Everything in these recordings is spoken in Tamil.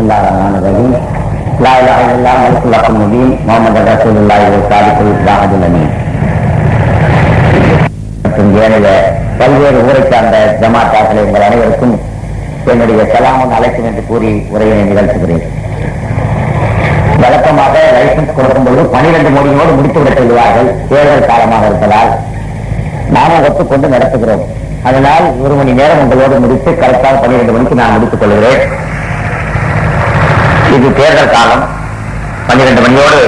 Bismillahirrahmanirrahim. La ilaha illallah malikul mubin Muhammad Rasulullah sadiqul da'adul amin. பல்வேறு ஊரை சார்ந்த ஜமாத்தாக்களை உங்கள் அனைவருக்கும் என்னுடைய சலாமும் அழைக்கும் என்று கூறி உரையினை நிகழ்த்துகிறேன். வழக்கமாக லைசன்ஸ் கொடுக்கும்போது 12 மொழியோடு முடித்துவிடச் சொல்லுவார்கள். தேர்தல் காலமாக இருப்பதால் நாமும் ஒத்துக்கொண்டு நடத்துகிறோம். அதனால் 1 மணி நேரம் உங்களோடு முடித்து கரெக்டாக 12 மணிக்கு நான் முடித்துக் கொள்கிறேன். இது தேர்தல் காலம். 12 மணியோடு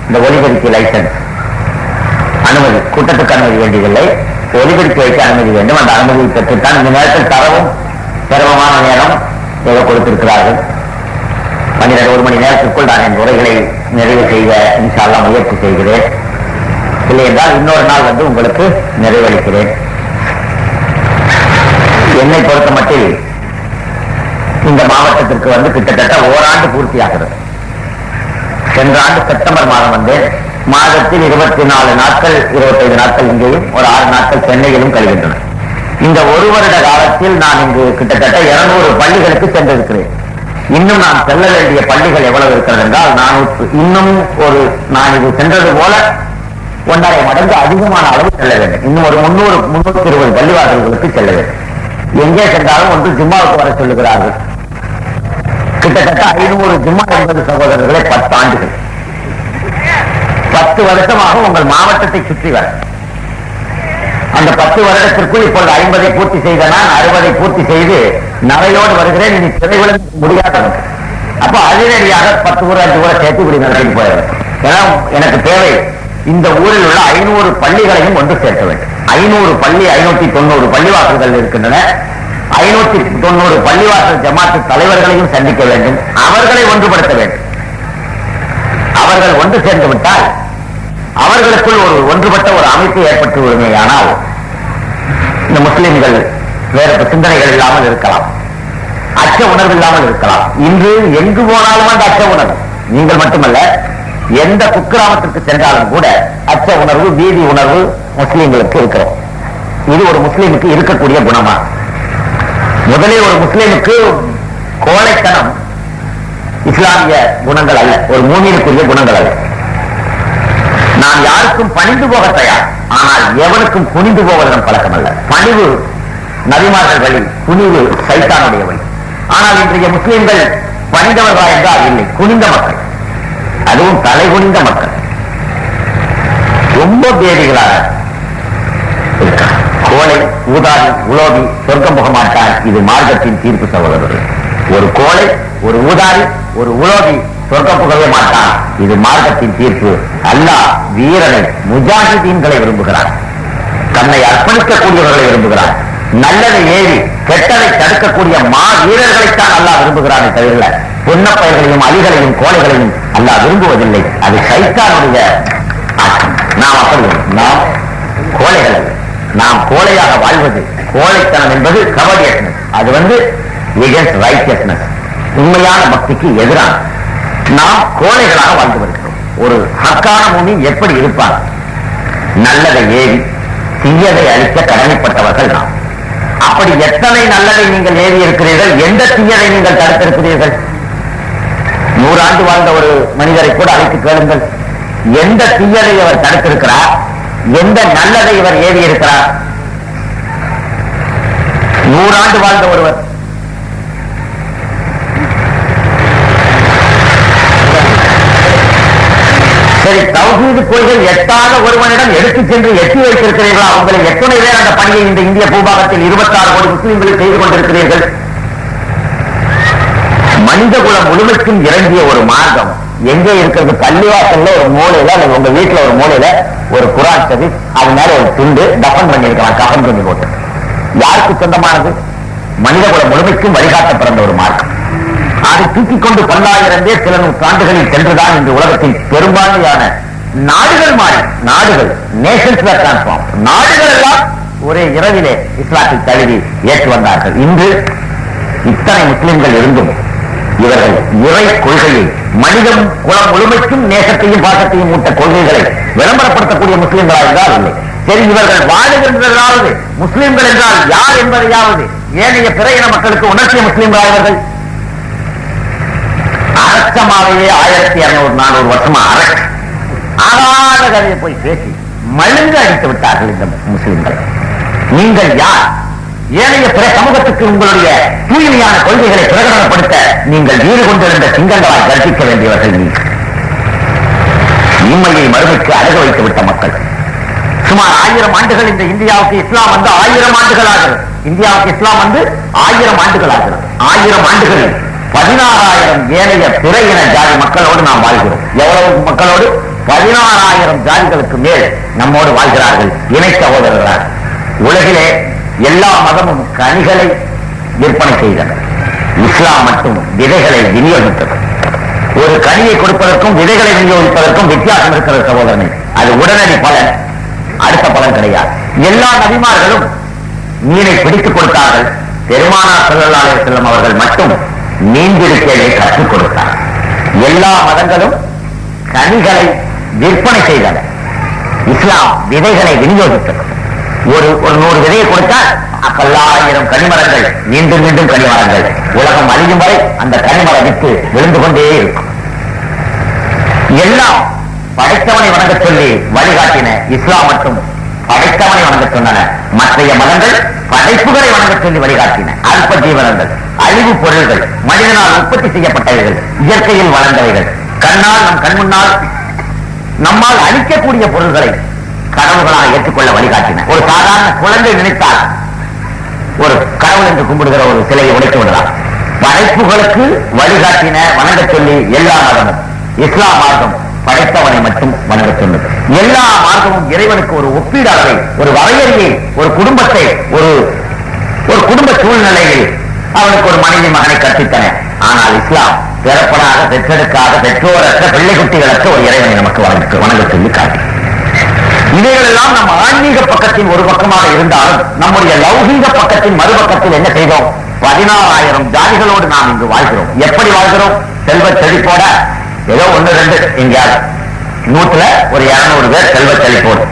இந்த ஒலிபெருக்கி லைசன்ஸ் அனுமதி, கூட்டத்துக்கு அனுமதி வேண்டியதில்லை, ஒலிபெருக்கி வைக்க அனுமதி வேண்டும். அந்த அனுமதியை பெற்றுத்தான் இந்த நேரத்தில் தரவும் சிரமமான நேரம் ஏதோ கொடுத்திருக்கிறார்கள். 1 மணி நேரத்திற்குள் நான் என் உரைகளை நிறைவு செய்ய இன்ஷா அல்லாஹ் முயற்சி செய்கிறேன். இல்லை என்றால் இன்னொரு நாள் உங்களுக்கு நிறைவளிக்கிறேன். என்னை பொறுத்த மட்டில் இந்த மாவட்டத்திற்கு கிட்டத்தட்ட ஓராண்டு பூர்த்தியாகிறது. சென்ற ஆண்டு செப்டம்பர் மாதம் மாதத்தில் 24 நாட்கள் 25 நாட்கள் இங்கேயும் ஒரு 6 நாட்கள் சென்னையிலும் கழிகின்றன. இந்த 1 வருட காலத்தில் நான் இங்கு கிட்டத்தட்ட 200 பள்ளிகளுக்கு சென்றிருக்கிறேன். இன்னும் நான் செல்ல வேண்டிய பள்ளிகள் எவ்வளவு இருக்கிறது என்றால் நான் இது சென்றது போல 1.5 மடங்கு அதிகமான அளவு செல்ல வேண்டும். இன்னும் ஒரு 320 பள்ளிவாசல்களுக்கு செல்ல வேண்டும். எங்கே சென்றாலும் ஒன்று ஜும்மாவுக்கு வர சொல்லுகிறார்கள். கிட்டத்தட்ட 500 ஜும்மா என்பது சகோதரர்களே 10 ஆண்டுகள், 10 வருஷமாக உங்கள் மாவட்டத்தை சுற்றி வர. அந்த 10 வருடத்திற்குள் இப்பொழுது 50 பூர்த்தி செய்த நான் 60 பூர்த்தி செய்து நகையோடு வருகிறேன். இனி திரைவிழந்து முடியாதவங்க. அப்ப அதிரடியாக 10 ஊர் 5 ஊரை சேர்த்து இப்படி நடத்திட்டு போயிடுறேன். ஏன்னா எனக்கு தேவை இந்த ஊரில் உள்ள 500 பள்ளிகளையும் ஒன்று சேர்க்க வேண்டும். 500 பள்ளி 590 பள்ளிவாசல்கள் இருக்கின்றன. 590 பள்ளிவாசல் ஜமாத்து தலைவர்களையும் சந்திக்க வேண்டும். அவர்களை ஒன்றுபடுத்த வேண்டும். அவர்கள் ஒன்று சேர்ந்து விட்டால் அவர்களுக்குள் ஒரு ஒன்றுபட்ட ஒரு அமைப்பு ஏற்பட்டு விடுமேயானால் இந்த முஸ்லிம்கள் வேறு சிந்தனைகள் இல்லாமல் இருக்கலாம், அச்ச உணர்வு இல்லாமல் இருக்கலாம். இன்று எங்கு போனாலும் அந்த அச்ச உணர்வு, நீங்கள் மட்டுமல்ல எந்த குக்கிராமத்திற்கு சென்றாலும் கூட அச்ச உணர்வு, பீதி உணர்வு முஸ்லிம்களுக்கு இருக்கிறோம். இது ஒரு முஸ்லிமுக்கு இருக்கக்கூடிய குணமா? முதலில் ஒரு முஸ்லிமுக்கு கோழைத்தனம் இஸ்லாமிய குணங்கள் அல்ல, ஒரு மூமினுக்குரிய குணங்கள் அல்ல. நான் யாருக்கும் பணிந்து போக தயார், ஆனால் எவனுக்கும் குனிந்து போவதன் பழக்கம் அல்ல. பணிவு நபிமார்கள் வழி, குனிவு சைத்தானுடைய வழி. ஆனால் இன்றைய முஸ்லிம்கள் பணிந்தவர்களா என்றால் இல்லை, குனிந்த மக்கள், அதுவும் தலை குனிந்த மக்கள், ரொம்ப பேதிகளாக இருக்கிறார். கோழை, ஊதாரி, உலோபி சொர்க்கம் போக மாட்டான். இது மார்க்கத்தின் தீர்ப்பு சகோதரர்கள். ஒரு கோழை, ஒரு ஊதாரி, ஒரு உலோபி சொர்க்கம் புகவே மாட்டான். இது மார்க்கத்தின் தீர்ப்பு. அல்லாஹ் வீரனை, முஜாஹிதீன்களை விரும்புகிறார், தன்னை அர்ப்பணிக்கக்கூடியவர்களை விரும்புகிறார். நல்லதை ஏறி கெட்டதை தடுக்கக்கூடிய மா வீரர்களைத்தான் அல்லாஹ் விரும்புகிறானே தவிர பொன்னப்பயர்களையும் அலிகளையும் கோழைகளையும் அல்லாஹ் விரும்புவதில்லை. அது சைத்தானுடைய ஆட்டம். நாம் அப்படி நாம் கோழைகள் அல்ல. நாம் கோழையாக வாழ்வது, கோழைத்தனம் என்பது கவர்டியஸ்னஸ். அது எகென்ஸ்ட் ரைட்டியஸ்னஸ், உண்மையான பக்திக்கு எதிரான. நாம் கோழைகளாக வாழ்ந்து வருகிறோம். ஒரு ஹக்கான மூமின் எப்படி இருப்பார்? நல்லதை ஏறி தீயதை அழிக்க கடமைப்பட்டவர்கள் நாம். அப்படி எத்தனை நல்லதை நீங்கள் ஏறி இருக்கிறீர்கள்? எந்த தீயதை நீங்கள் தடுத்திருக்கிறீர்கள்? 100 ஆண்டு வாழ்ந்த ஒரு மனிதரை கூட அழைத்து கேளுங்கள். எந்த தீயதை அவர் தடுத்திருக்கிறார்? எந்த நல்லதை இவர் ஏறி இருக்கிறார்? 100 ஆண்டு வாழ்ந்த ஒருவர் சரி, தௌஹீது கொள்கை எட்டாத ஒருவனிடம் எடுத்துச் சென்று எட்டி வைத்திருக்கிறீர்களா? உங்களை எத்தனை பேர் அந்த பணியை இந்த இந்திய பூபாகத்தில் 26 கோடி முஸ்லிம்களில் செய்து கொண்டிருக்கிறீர்கள்? மனித குலம் முழுமைக்கும் இறங்கிய ஒரு மார்க்கம் எங்கே இருக்கிறது? பள்ளிவாசல்ல ஒரு மூலையில, உங்க வீட்டுல ஒரு மூலையில ஒரு குரான் சதி, அது மேல ஒரு துண்டு தபன் பண்ணிருக்கலாம், கபன் பண்ணி போட்டு. யாருக்கு சொந்தமானது? மனித குலம் முழுமைக்கும் வழிகாட்ட பிறந்த ஒரு மார்க்கம். அதை தூக்கிக் கொண்டு 10,000 பேர் சில நூற்றாண்டுகளில் சென்றுதான் இந்த உலகத்தின் பெரும்பான்மையான நாடுகள் மாறி, நாடுகள் நேஷன்ஸ் டிரான்ஸ்ஃபார்ம், நாடுகள் எல்லாம் ஒரே இரவிலே இஸ்லாத்தை தழுவி ஏற்று வந்தார்கள். இன்று இத்தனை முஸ்லிம்கள் இருந்தும் இவர்கள் இறை கொள்கையை, மனிதம் குலம் முழுமைக்கும் நேசத்தையும் பாசத்தையும் மூட்ட கொள்கைகளை விளம்பரப்படுத்தக்கூடிய முஸ்லிம்களா என்றால் இல்லை. சரி, இவர்கள் வாழுகின்றதாவது முஸ்லிம்கள் என்றால் யார் என்பதையாவது ஏனைய பிற இன மக்களுக்கு உணர்ச்சிய முஸ்லிம்களாக இவர்கள் அரைச்சமாவையே 1200-400 வருஷமா ஆகாத கதையை போய் பேசி மழுங்க அடித்து விட்டார்கள் இந்த முஸ்லிம்கள். நீங்கள் யார்? ஏனைய பிற சமூகத்துக்கு உங்களுடைய தூய்மையான கொள்கைகளை பிரகடனப்படுத்த நீங்கள் வீறு கொண்டிருந்த சிங்கங்களால் கற்பிக்க வேண்டியவர்கள் நீங்கள். இம்மையை மறுமைக்கு அழக வைத்து விட்ட மக்கள். சுமார் 1000 ஆண்டுகள் இந்த இந்தியாவுக்கு இஸ்லாம் வந்து 1000 ஆண்டுகள் ஆகிறது. இந்தியாவுக்கு இஸ்லாம் வந்து 1000 ஆண்டுகள் ஆகிறது. 1000 ஆண்டுகளில் 16,000 ஏனைய பிற இன ஜாதி மக்களோடு நாம் வாழ்கிறோம். எவ்வளவு மக்களோடு? 16,000 ஜாதிகளுக்கு மேல் நம்மோடு வாழ்கிறார்கள், இணை சகோதரர்கள். உலகிலே எல்லா மதமும் கனிகளை விற்பனை செய்தன. இஸ்லாம் மட்டும் விதைகளை விநியோகித்தது. ஒரு கனியை கொடுப்பதற்கும் விதைகளை விநியோகிப்பதற்கும் வித்தியாசம் இருக்கிறது சகோதரனை. அது உடனடி பலன், அடுத்த பலன் கிடையாது. எல்லா நபிமார்களும் மீனை பிடித்துக் கொடுத்தார்கள். பெருமானார் ஸல்லல்லாஹு அலைஹி வஸல்லம் அவர்கள் மட்டும் மீன்பிடிக்கையை கற்றுக் கொடுத்தார். எல்லா மதங்களும் கனிகளை விற்பனை செய்தன. இஸ்லாம் விதைகளை விநியோகித்தது. ஒரு 100 விதையை கொடுத்தால் 1000 கனிமரங்கள், மீண்டும் மீண்டும் கனிமரங்கள். உலகம் அழியும் வரை அந்த கனிமர வித்து விழுந்து கொண்டே இருக்கும். எல்லாம் படைத்தவனை வணங்க சொல்லி வழிகாட்டின. இஸ்லாம் மட்டும் படைத்தவனை வணங்க சொன்னன. மற்றைய மதங்கள் படைப்புகளை வணங்க சொல்லி வழிகாட்டின. அல்ப ஜீவனங்கள், அழிவு பொருள்கள், மனிதனால் உற்பத்தி செய்யப்பட்டவைகள், இயற்கையில் வளர்ந்தவைகள், கண்ணால் நம் கண் முன்னால் நம்மால் அழிக்கக்கூடிய பொருள்களை கடவுள்களாக ஏற்றுக்கொள்ள வழிகாட்டின. ஒரு சாதாரண குழந்தை நினைத்தால் ஒரு கடவுள் என்று கும்பிடுகிற ஒரு சிலையை உடைத்து விடலாம். படைப்புகளுக்கு வழிகாட்டின, வணங்க சொல்லி எல்லா மதமும். இஸ்லாம் மார்க்கம் படைத்தவனை மட்டும் வணங்க சொன்னது. எல்லா மார்க்கமும் இறைவனுக்கு ஒரு ஒப்பீடு அளவை, ஒரு வரையறையை, ஒரு குடும்பத்தை, ஒரு குடும்ப சூழ்நிலையில் அவனுக்கு ஒரு மனைவி மகனை கற்பித்தன. ஆனால் இஸ்லாம் பிறப்படாத, பெற்றெடுக்காத, பெற்றோரற்ற பிள்ளை குட்டிகளற்ற ஒரு இறைவனை நமக்கு வணங்க சொல்லி காட்டி. இவைகளெல்லாம் நம் ஆன்மீக பக்கத்தின் ஒரு பக்கமாக இருந்தாலும் நம்முடைய லௌகீக பக்கத்தின் மறுபக்கத்தில் என்ன செய்தோம்? 16,000 ஜாதிகளோடு நாம் இங்கு வாழ்கிறோம். எப்படி வாழ்கிறோம்? செல்வ செழிப்போட ஏதோ 1-2 எங்கேயாவது 100ல ஒரு 200 பேர் செல்வ செழிப்போடு,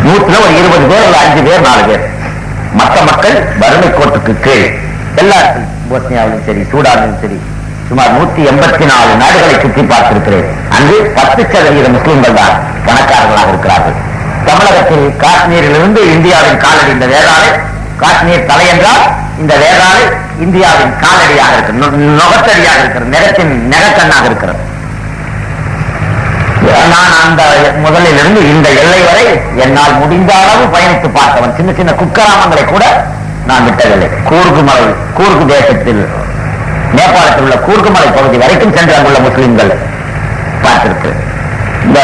100ல ஒரு 20 பேர், ஒரு 5 பேர், 4 பேர். மற்ற மக்கள் வறுமை கோட்டுக்கு கீழ். எல்லாருக்கும் போஸ்னியாவிலும் சரி, சூடானிலும் சரி, சுமார் 184 நாடுகளை சுற்றி பார்த்திருக்கிறேன். அங்கு 10% முஸ்லிம்கள் தான் பணக்காரர்களாக இருக்கிறார்கள். தமிழகத்தில் காஷ்மீரிலிருந்து இந்தியாவின் காலடி இந்த வேதாளை, காஷ்மீர் தலை என்றால் இந்த வேதாளை இந்தியாவின் காலடியாக இருக்கிறது, நுகத்தடியாக இருக்கிறது, நிறத்தின் நெகக்கண்ணாக இருக்கிறது. நான் அந்த முதலிலிருந்து இந்த எல்லை வரை என்னால் முடிந்த அளவு பயணித்து பார்த்தவன். சின்ன சின்ன குக்கிராமங்களை கூட நான் விட்டதில்லை. கூர்கு தேசத்தில், நேபாளத்தில் உள்ள கூர்குமலை பகுதி வரைக்கும் சென்று அங்குள்ள முஸ்லிம்கள் பார்த்திருக்கு. இந்த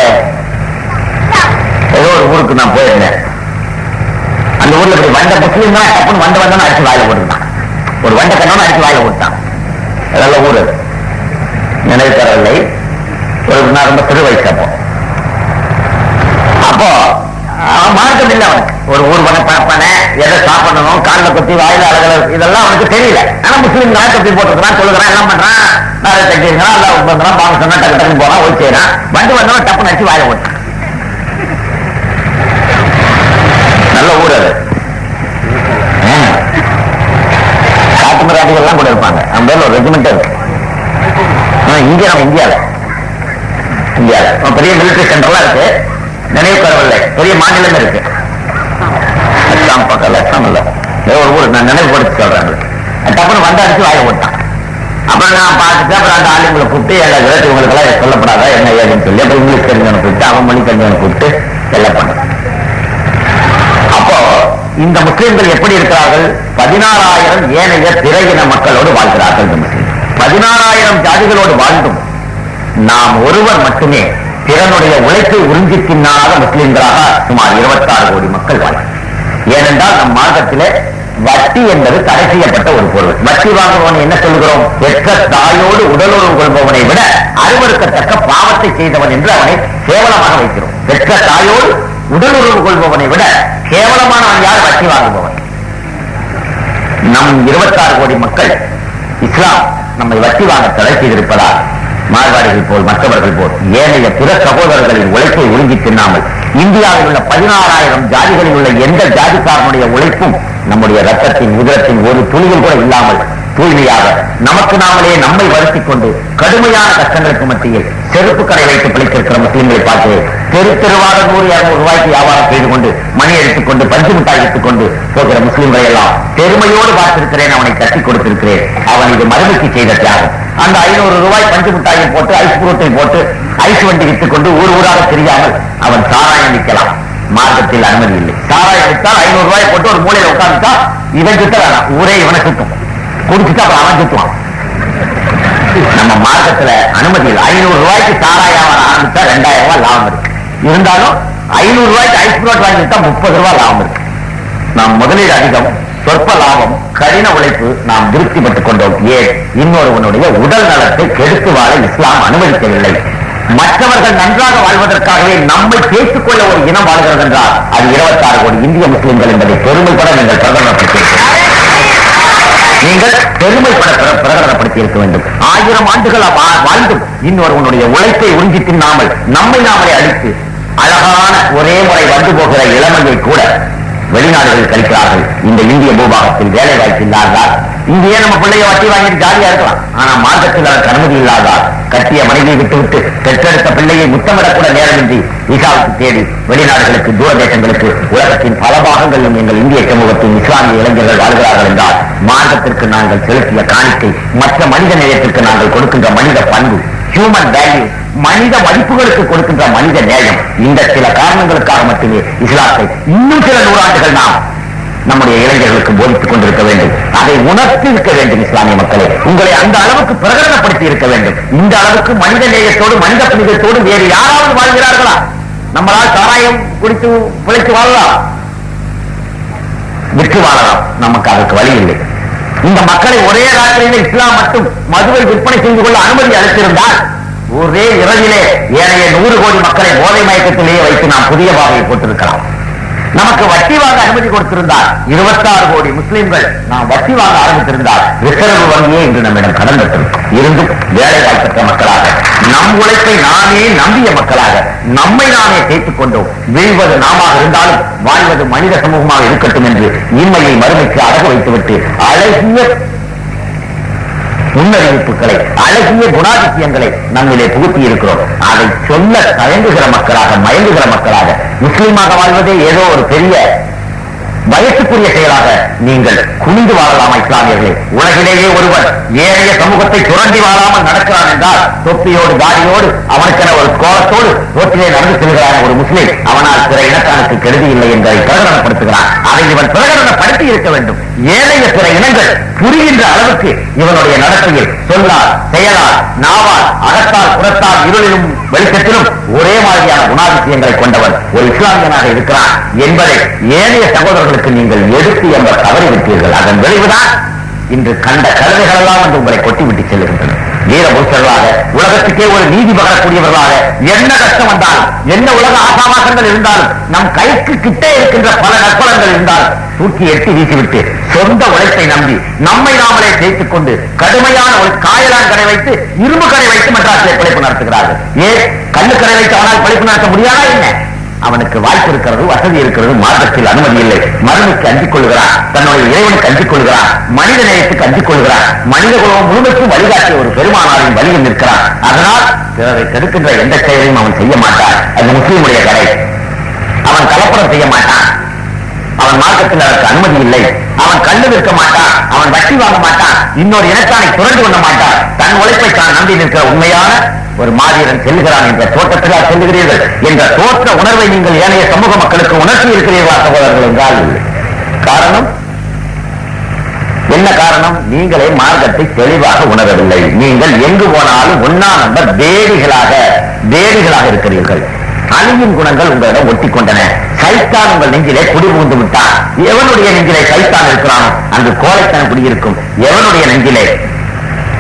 ஏதோ ஒரு ஊருக்கு நான் போயிருந்தேன். அந்த ஊர்ல இப்படி வந்த முஸ்லீம் தான் டப்புன்னு வந்தவன் அடிச்சு வாயில போட்டுட்டான். ஒரு வண்ட கண்ணோன்னு அடிச்சு வாயில போட்டான். அதெல்லாம் ஊரு நினைவு தரவில்லை. நான் ரொம்ப சிறு வயசு. அப்போ மார்க்கம் இல்லை அவனுக்கு. ஒரு ஊர் பண்ண பார்ப்பானே, எதை சாப்பிடணும், காலில் கொத்தி வாயில அழகு, இதெல்லாம் அவனுக்கு தெரியல. ஆனா முஸ்லீம் தான் தொப்பி போட்டுக்கிறான், சொல்லுறான், எல்லாம் பண்றான், நிறைய தைக்கிறான், எல்லாம் பண்றான், பாங்க சொன்னா டக்கு டக்குன்னு போறான், ஓய் செய்யறான். வந்தவன் டப்பு நடிச்சு வாயில போட்டான். நல்ல ஊர் அது. காட்டு மிராட்டிகள்லாம் கூட இருப்பாங்க. நம்ம பேர்ல ஒரு ரெஜிமெண்ட் இருக்கு. இந்தியாவில் பெரிய மிலிட்டரி சென்டர்லாம் இருக்கு. நினைவு பெறவில்லை. பெரிய மாநிலம் இருக்கு. அஸ்ஸாம் பக்கம் அஸ்ஸாம் இல்ல, ஒரு ஊர் நான் நினைவுபடுத்தி சொல்றேன். டப்புன்னு வந்து அடிச்சு வாய போட்டான். அப்புறம் நான் பார்த்துட்டு அப்புறம் அந்த ஆளுங்களை கூப்பிட்டு எல்லா உங்களுக்கு எல்லாம் சொல்லப்படாதா என்ன ஏதுன்னு சொல்லி அப்புறம் இங்கிலீஷ் தெரிஞ்சவனை கூப்பிட்டு அவன் மொழி தெரிஞ்சவனை கூப்பிட்டு எல்லாம் பண்ண. அப்போ இந்த முஸ்லிம்கள் எப்படி இருக்கிறார்கள்? 16,000 ஏனைய பிற இன மக்களோடு வாழ்கிறார்கள். இந்த முஸ்லிம் 16,000 ஜாதிகளோடு வாழ்ந்தும் நாம் ஒருவர் மட்டுமே பிறனுடைய உழைப்பை உறிஞ்சி தின்னாத முஸ்லிம்களாக சுமார் 26 கோடி மக்கள் வாழ். ஏனென்றால் நம் மார்க்கத்திலே வட்டி என்பது தடை செய்யப்பட்ட ஒரு பொருள். வட்டி வாங்குபவன் என்ன சொல்கிறோம்? பெற்ற தாயோடு உடலுறவு கொள்பவனை விட அருவருக்கத்தக்க பாவத்தை செய்தவன் என்று அவனை கேவலமாக வைக்கிறோம். பெற்ற தாயோடு உடலுறவு கொள்பவனை விட கேவலமானவன் யார்? வட்டி வாங்குபவன். நம் 26 கோடி மக்கள் இஸ்லாம் நம்மை வட்டி வாங்க தடை செய்திருப்பதால் மார்வாடிகள் போல் மற்றவர்கள் போல் ஏனைய பிற சகோதரர்களின் உழைப்பை உறிஞ்சி தின்னாமல் இந்தியாவில் உள்ள 16,000 ஜாதிகளில் உள்ள எந்த ஜாதிக்காரனுடைய உழைப்பும் நம்முடைய ரத்தத்தின் உதிரத்தின் ஒரு துளியில் கூட இல்லாமல் தூய்மையாக நமக்கு நாமளே நம்மை வருத்திக் கொண்டு கடுமையான கஷ்டங்களுக்கு மத்தியில் செருப்பு கடை வைத்து பிழைத்திருக்கிற முஸ்லிம்களை பார்த்து தெரு தெருவாக 100-200 ரூபாய்க்கு வியாபாரம் செய்து கொண்டு மணி எடுத்துக் கொண்டு பஞ்சு மிட்டாய் எடுத்துக் கொண்டு போகிற முஸ்லிம்களை எல்லாம் பெருமையோடு பார்த்திருக்கிறேன். அவனை தட்டி கொடுத்திருக்கிறேன். அவன் இது மறுமைக்கு செய்த தியாகம். அந்த 500 ரூபாய் பஞ்சு மிட்டாயை போட்டு ஐஸ் புரோட்டை போட்டு ஐஸ் வண்டி விட்டுக் கொண்டு ஊர் ஊராக தெரியாமல் அவன் சாராயம் விற்கலாம். மார்க்கத்தில் அனுமதி இல்லை. சாராயம் விற்றால் 500 ரூபாய் போட்டு ஒரு மூலையில உட்கார்ந்துட்டா இவன் சுத்த வேணாம், ஊரே இவனை சுத்தும். குடிச்சுட்டு அப்புறம் அவன் சுத்துவான். நம்ம மார்க்கத்துல அனுமதி இல்லை. 500 ரூபாய்க்கு சாராயம் ஆரம்பிச்சா 2000 ரூபாய் லாபம் இருக்கு. இருந்தாலும் 500 ரூபாய்க்கு ஐஸ் புரோட் வாங்கிட்டா 30 ரூபாய் லாபம் இருக்கு. நாம் முதலீடு அதிகம், சொற்ப லாபம், கடின உழைப்பு நாம் திருப்தி பெற்றுக் கொண்டோம். ஏன் இன்னொருவனுடைய உடல் நலத்தை கெடுத்து வாழ இஸ்லாம் அனுமதிக்கவில்லை. மற்றவர்கள் நன்றாக வாழ்வதற்காகவே நம்மை பேசிக் கொள்ள ஒரு இனம் வாழ்கிறது என்றால் அது 26 கோடி இந்திய முஸ்லிம்கள் என்பதை பெருமைப்பட நீங்கள் பிரகடனப்படுத்தியிருக்க நீங்கள் பெருமைப்பட பிரகடனப்படுத்தி இருக்க வேண்டும். 1000 ஆண்டுகள் வாழ்ந்தும் இன்னொருவனுடைய உழைப்பை உறிஞ்சி தின்னாமல் நம்மை நாமளே அழித்து அழகான ஒரே முறை வந்து போகிற இளமையை கூட வெளிநாடுகள் கழிக்கிறார்கள். இந்த இந்திய பூபாகத்தில் வேலை வாய்ப்பு இல்லாததால் இங்கேயே நம்ம பிள்ளைய வட்டி வாங்கிட்டு ஜாலியா இருக்கலாம். ஆனா மார்க்கத்தில் அதற்கு அனுமதி இல்லாதால் கட்டிய மனைவியை விட்டுவிட்டு பெற்றெடுத்த பிள்ளையை முத்தமிடக்கூட நேரமின்றி விசாவுக்கு தேடி வெளிநாடுகளுக்கு தூர தேசங்களுக்கு உலகத்தின் பல பாகங்களிலும் எங்கள் இந்திய சமூகத்தின் இஸ்லாமிய இளைஞர்கள் வாழ்கிறார்கள் என்றால் மார்க்கத்திற்கு நாங்கள் செலுத்திய காணிக்கை, மற்ற மனித நேயத்திற்கு நாங்கள் கொடுக்கின்ற மனித பண்பு, ஹியூமன் வேல்யூ, மனித மதிப்புகளுக்கு கொடுக்கின்ற மனித நேயம், இந்த சில காரணங்களுக்காக மட்டுமே இஸ்லாத்தை இன்னும் சில 100 ஆண்டுகள் நாம் நம்முடைய இளைஞர்களுக்கு போதித்துக் கொண்டிருக்க வேண்டும். அதை உணர்த்தி இருக்க வேண்டும். இஸ்லாமிய மக்களை உங்களை அந்த அளவுக்கு பிரகடனப்படுத்தி இருக்க வேண்டும். இந்த அளவுக்கு மனித நேயத்தோடு மனித புனிதத்தோடு வேறு யாராவது வாழ்கிறார்களா? நம்மளால் சாராயம் குடித்து பிழைத்து வாழலாம், விற்று வாழலாம். நமக்கு அதற்கு வழி இல்லை. இந்த மக்களை ஒரே ராத்திரியில் இஸ்லாம் மட்டும் மதுவை விற்பனை செய்து கொள்ள அனுமதி அளித்திருந்தால் ஒரே இரவிலே ஏனைய 100 கோடி மக்களை போதை மயக்கத்திலேயே வைத்து நாம் புதிய பாதையை போட்டிருக்கலாம். நமக்கு வட்டி வாங்க அனுமதி கொடுத்திருந்தால் 26 கோடி முஸ்லிம்கள் நாம் வட்டி வாங்க ஆரம்பித்திருந்தால் ரிசர்வ் வங்கியே இன்று நம்மிடம் கடன் பெற்றிருக்கும். இருந்தும் வேலை வாய்ப்பற்ற மக்களாக, நம் உழைப்பை நாமே நம்பிய மக்களாக நம்மை நாமே சேர்த்துக் கொண்டோம். வீழ்வது நாம இருந்தாலும் வாழ்வது மனித சமூகமாக இருக்கட்டும் என்று இம்மையை மறுமைக்கு அழகு வைத்துவிட்டு அழகிய முன்னறிவிப்புகளை, அழகிய குணாதிசயங்களை நம்மிலே புகுத்தி இருக்கிறோம். அதை சொல்ல தயங்குகிற மக்களாக, மயங்குகிற மக்களாக, முஸ்லீமாக வாழ்வதே ஏதோ ஒரு பெரிய வயசுக்குரிய செயலாக நீங்கள் குனிந்து வாழலாமா? இஸ்லாமியர்களே, உலகிலேயே ஒருவன் ஏழைய சமூகத்தை சுரண்டி வாழாமல் நடக்கிறான் என்றால் தொப்பியோடு தாடியோடு அவனுக்கென ஒரு கோலத்தோடு ரோட்டிலே நடந்து செல்கிறான ஒரு முஸ்லிம் அவனால் பிற இனத்தானுக்கு கெடுதி இல்லை என்பதை பிரகடனப்படுத்துகிறான். அதை இவன் பிரகடனப்படுத்தி இருக்க வேண்டும். ஏழைய பிற இனங்கள் புரிகின்ற அளவுக்கு இவனுடைய நடத்தையில், சொல்லால், செயலால், நாவால், அகத்தால், புறத்தால், இருளிலும் வெளிச்சத்திலும் ஒரே மாதிரியான குணாதிசயங்களை கொண்டவன் ஒரு இஸ்லாமியனாக இருக்கிறான் என்பதை ஏனைய சகோதரர்களுக்கு நீங்கள் எடுத்து என்ற தவறிவிட்டீர்கள். அதன் விளைவுதான் இன்று கண்ட கழுதைகள் எல்லாம் வந்து உங்களை கொட்டிவிட்டு செல்லுகின்றன. வீரபூசர்களாக, உலகத்துக்கே ஒரு நீதி பகரக்கூடியவர்களாக, என்ன கஷ்டம் வந்தாலும், என்ன உலக ஆசாபாசங்கள் இருந்தாலும், நம் கைக்கு கிட்டே இருக்கின்ற பல நற்பலங்கள் இருந்தாலும் தூக்கி எட்டி வீசிவிட்டு சொந்த உழைப்பை நம்பி நம்மை நாமளே சேர்த்துக் கொண்டு கடுமையான ஒரு காயலான் கடை வைத்து இரும்பு கடை வைத்து மெட்ராஸிலே பிழைப்பு நடத்துகிறார்கள். ஏன் கல்லு கடை வைத்து அவனால் பிழைப்பு நடத்த முடியாதா என்ன? அவனுக்கு வாய்ப்பு இருக்கிறது, வசதி இருக்கிறது, மார்க்கத்தில் அனுமதி இல்லை. மருந்துக்கு அஞ்சிக் கொள்கிறான், தன்னுடைய இறைவனுக்கு அஞ்சிக் கொள்கிறான், மனித நேயத்துக்கு அஞ்சிக் கொள்கிறான், மனித குலம் முழுமைக்கும் வழிகாட்டிய ஒரு பெருமானாரின் வழியில் நிற்கிறான். அதனால் பிறரை தடுக்கின்ற எந்த செயலையும் அவன் செய்ய மாட்டான். அது முஸ்லீமுடைய கடை. அவன் கலப்படம் செய்ய மாட்டான். அவன் மார்க்கத்தில் அதற்கு அனுமதி இல்லை. அவன் கல்லு விற்க மாட்டான், அவன் வட்டி வாங்க மாட்டான், இன்னொரு இனத்தானை சுரண்டு கொள்ள மாட்டான். தன் உழைப்பை தான் நம்பி நிற்கிற உண்மையான ஒரு மாதிரன் செல்கிறான் என்ற தோட்டத்திலால் செல்லுகிறீர்கள் என்ற தோற்ற உணர்வை நீங்கள் ஏனைய சமூக மக்களுக்கு உணர்த்தி இருக்கிறீர்களா சகோதரர்கள் என்றால் இல்லை. காரணம் என்ன? காரணம் நீங்களே மார்க்கத்தை தெளிவாக உணரவில்லை. நீங்கள் எங்கு போனாலும் 1ஆம் நம்பர் தேடிகளாக இருக்கிறீர்கள். அழியின் குணங்கள் உங்களிடம் ஒட்டிக் கொண்டன. சைத்தான் உங்கள் நெஞ்சிலே குடிபுகுந்து விட்டான். எவனுடைய நெஞ்சிலே சைத்தான் இருக்கிறானோ அங்கு கோழைத்தனம் குடியிருக்கும். எவனுடைய நெஞ்சிலே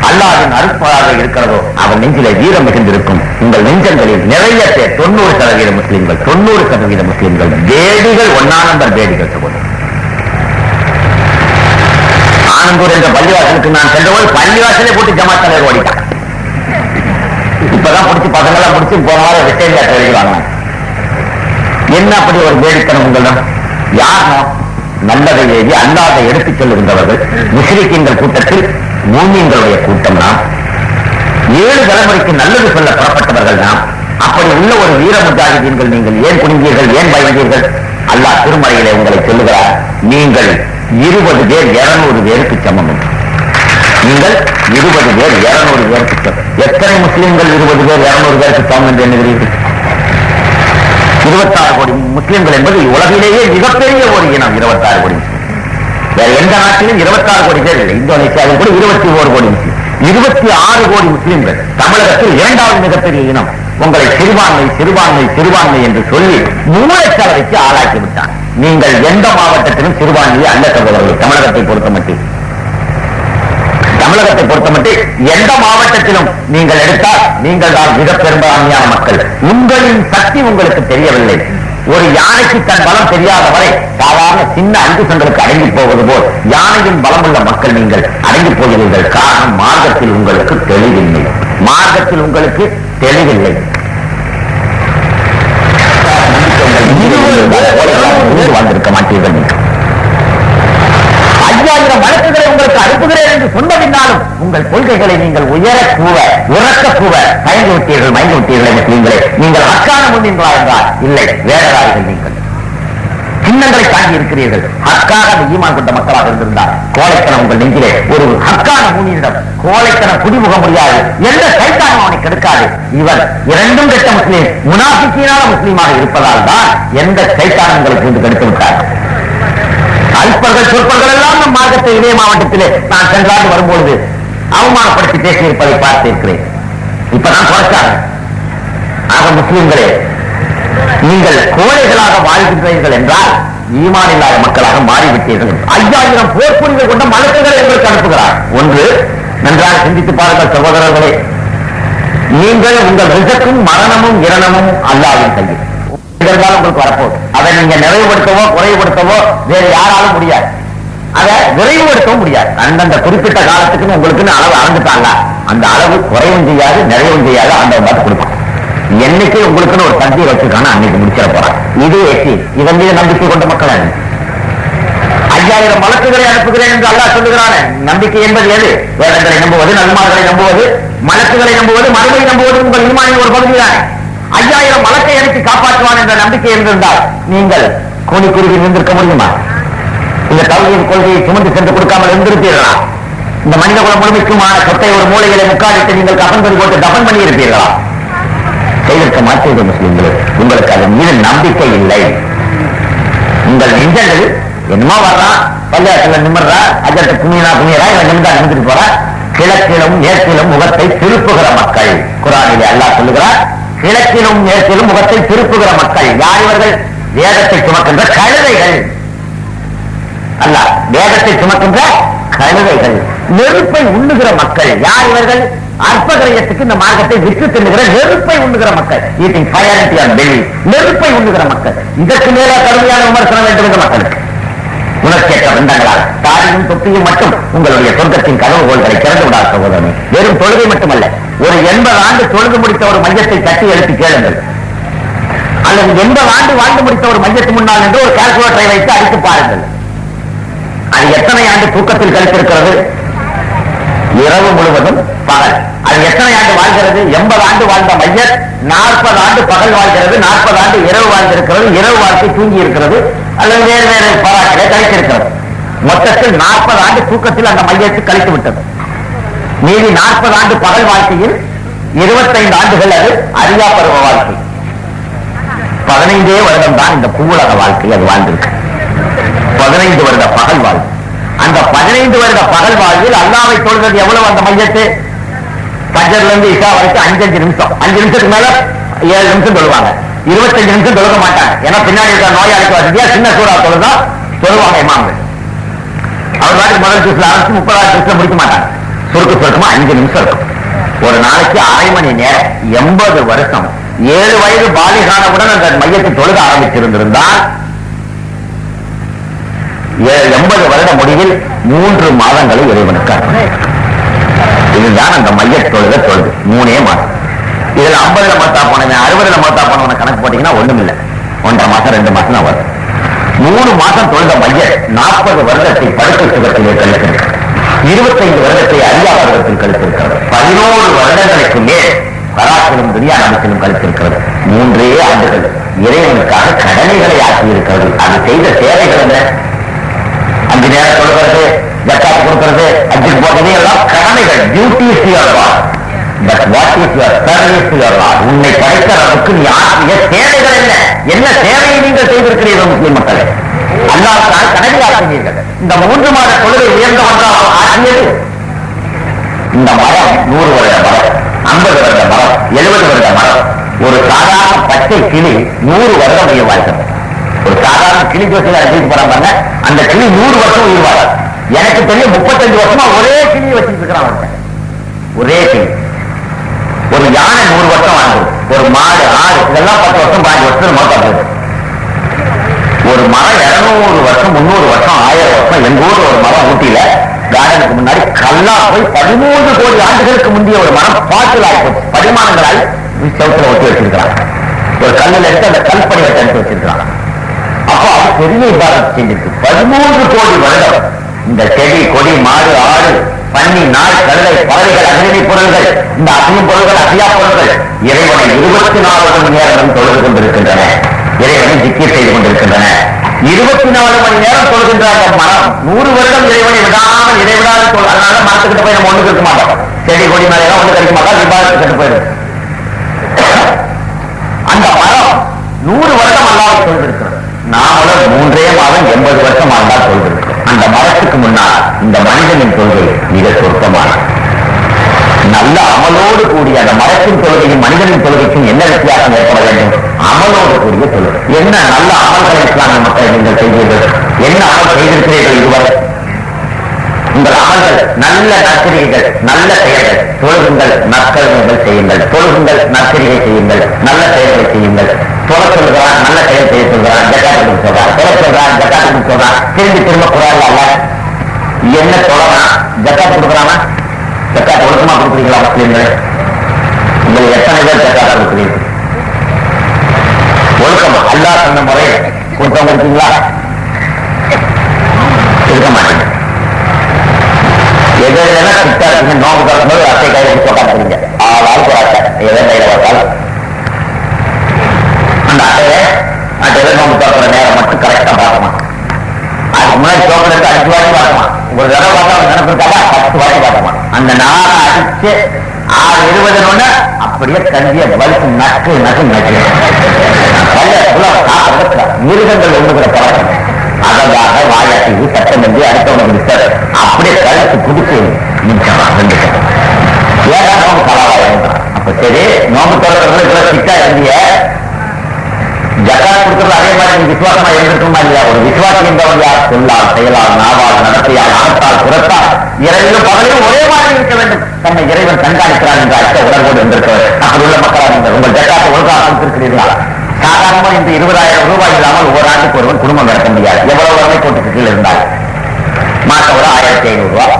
அல்லாஹ்வின் அருட்பார்வை இருக்கிறதோ அவன் நெஞ்சிலே வீரம் மிகுந்திருக்கும். உங்கள் நெஞ்சங்களில் நிறைய பேர் 90% முஸ்லிம்கள், 90% முஸ்லிம்கள் தேடிகள், 1ஆம் நம்பர் தேடிகள். சகோதரர், ஆனந்தூர் என்ற பள்ளிவாசலுக்கு நான் சென்றபோது பள்ளிவாசலே போட்டு ஜமாத் தலைவர் ஓடிட்டான். இப்பதான் முடிச்சு பசங்கெல்லாம் முடிச்சு போன வாரம் ரிட்டைன் லெட்டர் எழுதுவாங்க. என்ன அப்படி ஒரு வேடித்தனம் உங்களிடம்? யாரும் நல்லதை ஏவி அல்லாத எடுத்துச் செல்லுகின்றவர்கள் முஸ்லிம்கள் கூட்டத்தில் மூமின்களுடைய கூட்டம் நாம். 7 தலைமுறைக்கு நல்லது சொல்ல புறப்பட்டவர்கள் நாம். அப்படி உள்ள ஒரு வீர முஜாஹிதீன்கள் நீங்கள் ஏன் குனிந்தீர்கள், ஏன் பயந்தீர்கள்? அல்லாஹ் திருமறையிலே உங்களை சொல்லுகிறார், நீங்கள் 20 பேர் 200 பேருக்கு சமம். நீங்கள் 20 பேர் 200 பேருக்கு சமம். எத்தனை முஸ்லிம்கள் 20 பேர் 200 பேருக்கு சமம் என்று எண்ணுகிறீர்கள்? 26 கோடி முஸ்லிம்கள் என்பது உலகிலேயே மிகப்பெரிய ஒரு இனம். 26 கோடி வேற எந்த நாட்டிலும் 26 கோடி பேர் இல்லை. இந்தோனேசியாவில் கூட 21 கோடி முஸ்லிம், 26 கோடி முஸ்லிம்கள். தமிழகத்தில் 2வது மிகப்பெரிய இனம். உங்களை சிறுபான்மை சிறுபான்மை சிறுபான்மை என்று சொல்லி மூளைச்சலவைக்கு ஆளாக்கி விட்டார். நீங்கள் எந்த மாவட்டத்திலும் சிறுபான்மையை அல்ல சகோதரர்கள். தமிழகத்தை பொறுத்தமட்டில் எந்த மாவட்டத்திலும் நீங்கள் எடுத்தால் நீங்கள் தான் மிக பெரும்பான்மையான மக்கள். உங்களின் சக்தி உங்களுக்கு தெரியவில்லை. ஒரு யானைக்கு தன் பலம் தெரியாத வரை சாதாரண சின்ன அங்குசங்களுக்கு அடங்கி போவது போல் யானையின் பலம் உள்ள மக்கள் நீங்கள் அடங்கி போகிறீர்கள். காரணம், மார்க்கத்தில் உங்களுக்கு தெளிவில்லை. வாழ்ந்திருக்க மாட்டீர்கள். 5000 வழக்குகளை உங்களுக்கு அனுப்புகிறேன் என்று சொன்னதினாலும் உங்கள் கொள்கைகளை நீங்கள் உறக்க கூவ மயங்கி விட்டீர்கள் முஸ்லீம்களே. நீங்கள் ஹக்கான முன்னின்றா என்றால் இல்லை, வேறதார்கள். நீங்கள் சின்னங்களை தாங்கி இருக்கிறீர்கள். ஹக்காக ஈமான் கொண்ட மக்களாக இருந்திருந்தார் கோழைத்தனம் உங்கள் நெஞ்சிலே ஒரு ஹக்கான முன்னிடம் கோழைத்தனம் குடிமுக முடியாது. எந்த சைத்தானும் அவனை கெடுக்காது. இவர் 2 கெட்ட முஸ்லீம் முனாஃபிக்கீனான முஸ்லீமாக இருப்பதால் தான் எந்த சைத்தானும் உங்களுக்கு இன்று கெடுத்து விட்டார். அல்பர்கள் சொற்பர்கள் எல்லாம் நம் மார்க்கத்தை இதே மாவட்டத்திலே நான் சென்றாண்டு வரும்பொழுது அவமானப்படுத்தி பேசியிருப்பதை பார்த்திருக்கிறேன். இப்பதான் குறைச்சாங்க. ஆக முஸ்லிம்களே, நீங்கள் கோழைகளாக வாழ்கின்றீர்கள் என்றால் ஈமான் இல்லாத மக்களாக மாறிவிட்டீர்கள். 5000 போர்க்குறிகள் கொண்ட மலக்குகளை எங்களுக்கு அனுப்புகிறார். ஒன்று, நன்றாக சிந்தித்து பாருங்கள் சகோதரர்களே, நீங்கள் உங்கள் ரிசக்கும் மரணமும் இரணமும் அல்லாஹ்வின் கையில். உங்களுக்கு வரப்போகுது. அதை நீங்க நிறைவுபடுத்தவோ குறைவுபடுத்தவோ வேறு யாராலும் முடியாது. அதை விரைவுபடுத்தவும் முடியாது. அந்தந்த குறிப்பிட்ட காலத்துக்கு உங்களுக்கு அளவு அளந்துட்டாங்க. அந்த அளவு குறைவும் செய்யாது நிறைவும் செய்யாது. அந்த பார்த்து கொடுப்பான். என்னைக்கு உங்களுக்குன்னு ஒரு சக்தியை வச்சிருக்கான அன்னைக்கு முடிச்சிட போறான். இது வெற்றி. இதன் மீது நம்பிக்கை கொண்ட மக்கள் 5000 வழக்குகளை அனுப்புகிறேன் என்று அல்லாஹ் சொல்லுகிறான. நம்பிக்கை என்பது எது? வேதங்களை நம்புவது, நல்மார்களை நம்புவது, மலக்குகளை நம்புவது, மறுமை நம்புவது உங்கள் ஈமானின் ஒரு பகுதிதான். 5000 வழக்கை அனுப்பி காப்பாற்றுவான் என்ற நம்பிக்கை இருந்திருந்தால் நீங்கள் கோடி குருவி இருந்திருக்க முடியுமா? இந்த தௌஹீத் கொள்கையை சுமந்து சென்று கொடுக்காமல் இருந்திருப்பீர்களா? இந்த மனித குலம் முழுமைக்குமான சொத்தை ஒரு மூலைகளை முக்காலிட்டு நீங்கள் கபன் போட்டு தபன் பண்ணி இருப்பீர்களா? செய்திருக்க மாட்டீர்கள் முஸ்லிம்களே. உங்களுக்கு அதன் மீது நம்பிக்கை இல்லை. உங்கள் நெஞ்சங்கள் என்னமோ வர்றான், பஞ்சாயத்துல நிமிர்றா, அஜத்தை புண்ணியனா புண்ணியரா, இவன் நிமிந்தா நிமிந்துட்டு போறா. கிழக்கிலும் மேற்கிலும் முகத்தை திருப்புகிற மக்கள். குர்ஆனிலே அல்லாஹ் சொல்லுகிறார், கிழக்கிலும் மேற்கிலும் முகத்தை திருப்புகிற மக்கள். யார் இவர்கள்? வேதத்தை சுமக்கின்ற கழுதைகள். அல்ல, வேதத்தை சுமக்கின்ற கழுதைகள். நெருப்பை உண்ணுகிற மக்கள். யார் இவர்கள்? அற்பகிரயத்துக்கு இந்த மார்க்கத்தை விற்று தின்னுகிற நெருப்பை உண்ணுகிற மக்கள். நெருப்பை உண்ணுகிற மக்கள். இதற்கு மேல கடுமையான விமர்சனம் வேண்டும் என்ற மக்களுக்கு உணர்ச்சியற்ற வந்தங்களால் தாரியும் தொப்பியும் மட்டும் உங்களுடைய சொர்க்கத்தின் கதவுகோள்களை திறந்து விடாத சகோதரனே. வெறும் தொழுகை மட்டுமல்ல, ஒரு 80 ஆண்டு தொழுது முடித்த ஒரு மையத்தை தட்டி எழுப்பி கேளுங்கள். அல்லது 80 ஆண்டு வாழ்ந்து முடித்த ஒரு மையத்து முன்னால் என்று ஒரு கால்குலேட்டரை வைத்து அடித்து பாருங்கள். அது எத்தனை ஆண்டு தூக்கத்தில் கழித்திருக்கிறது? இரவு முழுவதும் பகல். அது எத்தனை ஆண்டு வாழ்கிறது? 80 ஆண்டு வாழ்ந்த மையத் 40 ஆண்டு பகல் வாழ்கிறது, 40 ஆண்டு இரவு வாழ்ந்திருக்கிறது. இரவு வாழ்க்கை தூங்கி இருக்கிறது அல்லது வேறு வேறு பாராட்டை கழித்திருக்கிறது. மொத்தத்தில் 40 ஆண்டு தூக்கத்தில் அந்த மையத்தை கழித்து விட்டது. மீதி 40 ஆண்டு பகல் வாழ்க்கையில் 25 ஆண்டுகள் அது அறியா பருவ வாழ்க்கை. 15 வருடம் தான் இந்த பூவுலக வாழ்க்கை அது வாழ்ந்திருக்கு. 15 வருட பகல் வாழ்க்கை. அந்த 15 வருட பகல் வாழ்வில் அல்லாஹ்வை தொழுவது எவ்வளவு? அந்த மையத்து ஃபஜ்ர்ல இருந்து இஷா வரைக்கும் 5 நிமிஷம். 5 நிமிஷத்துக்கு மேல 7 நிமிஷம் தொழுவாங்க. 25 நிமிஷம் தொழுக மாட்டாங்க. ஏன்னா பின்னாடி இருக்கிற நோயாளிக்கு வசதியா சின்ன சூறா தொழுதா தொழுவாங்க இமாம்கள். அவர் வாட்டுக்கு முதல் ஜூஸ்ல ஆரம்பிச்சு 30வது ஜூஸ்ல முடிக்க மாட்டாங்க. சுருக்கமா 5 நிமிஷம் இருக்கும். ஒரு நாளைக்கு அரை மணி நேரம். 80 வருஷம் 7 வயது பாலிகானவுடன் அந்த மையத்தை தொழுக ஆரம்பிச்சிருந்திருந்தால் 80 வருட முடிவில் 3 மாதங்களை இறைவனுக்கு அர்ப்பணித்தார். இதுதான் அந்த மைய தொழுத தொழுது 3 மாதம். இதுல 50ல மத்தா போனவன் 60ல மத்தா போனவன கணக்கு போட்டீங்கன்னா ஒண்ணும் இல்லை. 1.5 மாசம் 2 மாசம் தான் வரும். 3 மாசம் தொழுத மையர் 40 வருடத்தை படுக்கை சுகத்திலே கழித்திருக்கிறார். 25 வருடத்தை அறியா வருடத்தில் கழித்திருக்கிறது. 11 வருடங்களுக்கு மேல் பராக்கிலும் துரியானத்திலும் கழித்திருக்கிறது. 3 ஆண்டுகள் இறைவனுக்காக கடமைகளை ஆக்கியிருக்கிறது. அது செய்த சேவைகள் என்ன? 5 நேரம் தொழுகிறது, ஜக்காத் கொடுக்கிறது, அஜித் போட்டதே எல்லாம் கடமைகள், duties your Lord. But what is your service to your Lord? உன்னை படைக்கிறவருக்கு நீ ஆற்றிய சேவைகள் என்ன? என்ன சேவையை நீங்கள் செய்திருக்கிறீர்கள் முஸ்லிம் மக்களே? அல்லாஹ்வுக்காக கடமை ஆற்றினீர்கள். இந்த 3 மாத தொழுகை உயர்ந்த ஒன்றாக ஆற்றியது இந்த மரம் 100 வருட மரம், 50 வருட மரம், 70 வருட மரம். ஒரு சாதாரண பச்சை கிளி 100 வருடம் உயிர் வாழ்கிறது. ஒரு சாதாரண கிளி ஜோசியில அடிச்சு போறாங்க, அந்த கிளி 100 வருஷம் உயிர் வாழ. எனக்கு தெரியும் 35 வருஷமா ஒரே கிளியை வச்சுட்டு இருக்கிறான். ஒரே கிளி. ஒரு யானை 100 வருஷம் வாழ்ந்தது. ஒரு மாடு, ஆடு இதெல்லாம் 10 வருஷம் 5 வருஷம் மோட்டாது. ஒரு மரம் 200 வருஷம், 300 வருஷம், 1000 வருஷம். எங்க ஊர் ஒரு மரம் ஊட்டியில கார்டனுக்கு முன்னாடி கல்லா போய் 13 கோடி ஆண்டுகளுக்கு முந்தைய ஒரு மரம் பாட்டில் ஆகிப்போச்சு. படிமானங்களால் செவத்துல ஒட்டி வச்சிருக்கிறாங்க. ஒரு கல்லில் எடுத்து அந்த கல்படி எடுத்து வச்சிருக்கிறாங்க. அப்போ அது பெரிய விவாதம் செஞ்சிருக்கு. 13 கோடி வருடம் இந்த செடி, கொடி, மாடு, ஆடு, பன்னி, நாய், கழுதை, பறவைகள், அகிரணி பொருள்கள், இந்த அசையும் பொருள்கள், அசையா பொருள்கள் இறைவனை 24 மணி நேரம் தொழுது கொண்டிருக்கின்றன. இறைவனை திக்கீர் செய்து கொண்டிருக்கின்றன. 24 மணி நேரம் தொழுகின்ற அந்த மரம் 100 வருடம் இறைவனை விடாமல் இடைவிடாது. அதனால மரத்துக்கிட்ட போய் நம்ம ஒண்ணு இருக்க மாட்டோம். செடி கொடி மேலே ஒண்ணு கிடைக்க மாட்டோம். விவாதத்துக்கு கட்டு போயிடும். அந்த மரம் 100 வருடம் அல்லாஹ் தொழுதிருக்கிறது. நாமளும் 3 மாதம் 80 வருஷம் அல்லாஹ் தொழுதிருக்கிறோம். அந்த மரத்துக்கு முன்னால் இந்த மனிதனின் தொழுகை மிக சொர்க்கமான நல்ல அமலோடு கூடிய அந்த மரத்தின் தொழுகையும் மனிதனின் தொழுகைக்கும் என்ன வித்தியாசம் ஏற்பட வேண்டும்? அமலோடு கூடிய தொழுகை. என்ன நல்ல அமல்களை இஸ்லாமிய மக்கள் நீங்கள் செய்தீர்கள்? என்ன அமல் செய்திருக்கிறீர்கள் இதுவரை? உங்கள் அமல்கள் நல்ல நற்கிரிகைகள், நல்ல செயல்கள். தொழுகுங்கள், நற்கருமைகள் செய்யுங்கள். தொழுகுங்கள், நற்கிரிகை செய்யுங்கள், நல்ல செயல்களை செய்யுங்கள். தொலை சொல்கிறான், நல்ல செயல் செய்ய சொல்கிறான், ஜக்காத்துக்கு சொல்றான். தொலை சொல்றான், ஜக்காத்துக்கு சொல்றான். திரும்ப குரான் அல்ல என்ன சொல்லலாம்? ஜக்காத்து கொடுக்குறானா? ஜக்காத்து ஒழுக்கமா கொடுக்குறீங்களா முஸ்லீம்கள்? உங்களுக்கு எத்தனை பேர் ஜக்காத்தா கொடுக்குறீங்க? ஒழுக்கமா அல்லாஹ் சொன்ன முறையில் கொடுத்தவங்க இருக்கீங்களா? இருக்க மாட்டீங்க. எது எதெல்லாம் கிட்டா இருக்கீங்க? நோம்பு தரும்போது அத்தை கையில போட்டாங்க. ஆளால் ஒரு அட்டை எதை கையில பார்த்தால் அந்த அட்டையில நோம்பு தரப்புற நேரம் மட்டும் கரெக்டா பார்க்கணும். அதுக்கு முன்னாடி சோக்கனுக்கு 5 வாட்டி பார்க்கணும். ஒரு தடவை பார்த்தா நினைப்பிருக்காங்க 10 வாட்டி பார்க்கணும். அந்த நாளை அடிச்சு 6:20 அப்படியே கஞ்சிய வலிக்கு நக்கு நக்கு நக்கு மிருகங்கள் ஒண்ணுகிற பழக்கம். அதற்காக வாயாட்டி சட்டமின்றி அடுத்தவங்க அப்படியே கழுத்து குடிச்சு நிற்கலாம். ஏன்னா நோம்பு கலாவாயம். அப்ப சரி, நோம்பு தொடர்பு சிக்கா இருந்திய ஜக்காத் கொடுக்கிறது அதே மாதிரி நீங்க விசுவாசமா இருந்திருக்குமா இல்லையா? ஒரு விசுவாசம் என்பவன் யார்? சொல்லால், செயலால், நாவால், நடத்தையால், அகத்தால், புறத்தால், இரவிலும் பகலிலும் ஒரே மாதிரி இருக்க வேண்டும். தன்னை இறைவன் கண்காணிக்கிறான் என்ற அச்ச உணர்வோடு இருந்திருக்கிறது. அப்படி உள்ள மக்களாக நீங்கள் உங்கள் ஜக்காத்தை ஒழுங்காக கொடுத்திருக்கிறீர்களா? சாதாரணமா இந்த 20,000 ரூபாய் இல்லாமல் ஒரு ஆண்டுக்கு ஒருவன் குடும்பம் நடத்த முடியாது. எவ்வளவு வறுமை கோட்டுக்கு கீழ் இருந்தால் மாசம் ஒரு 1,500 ரூபாய்,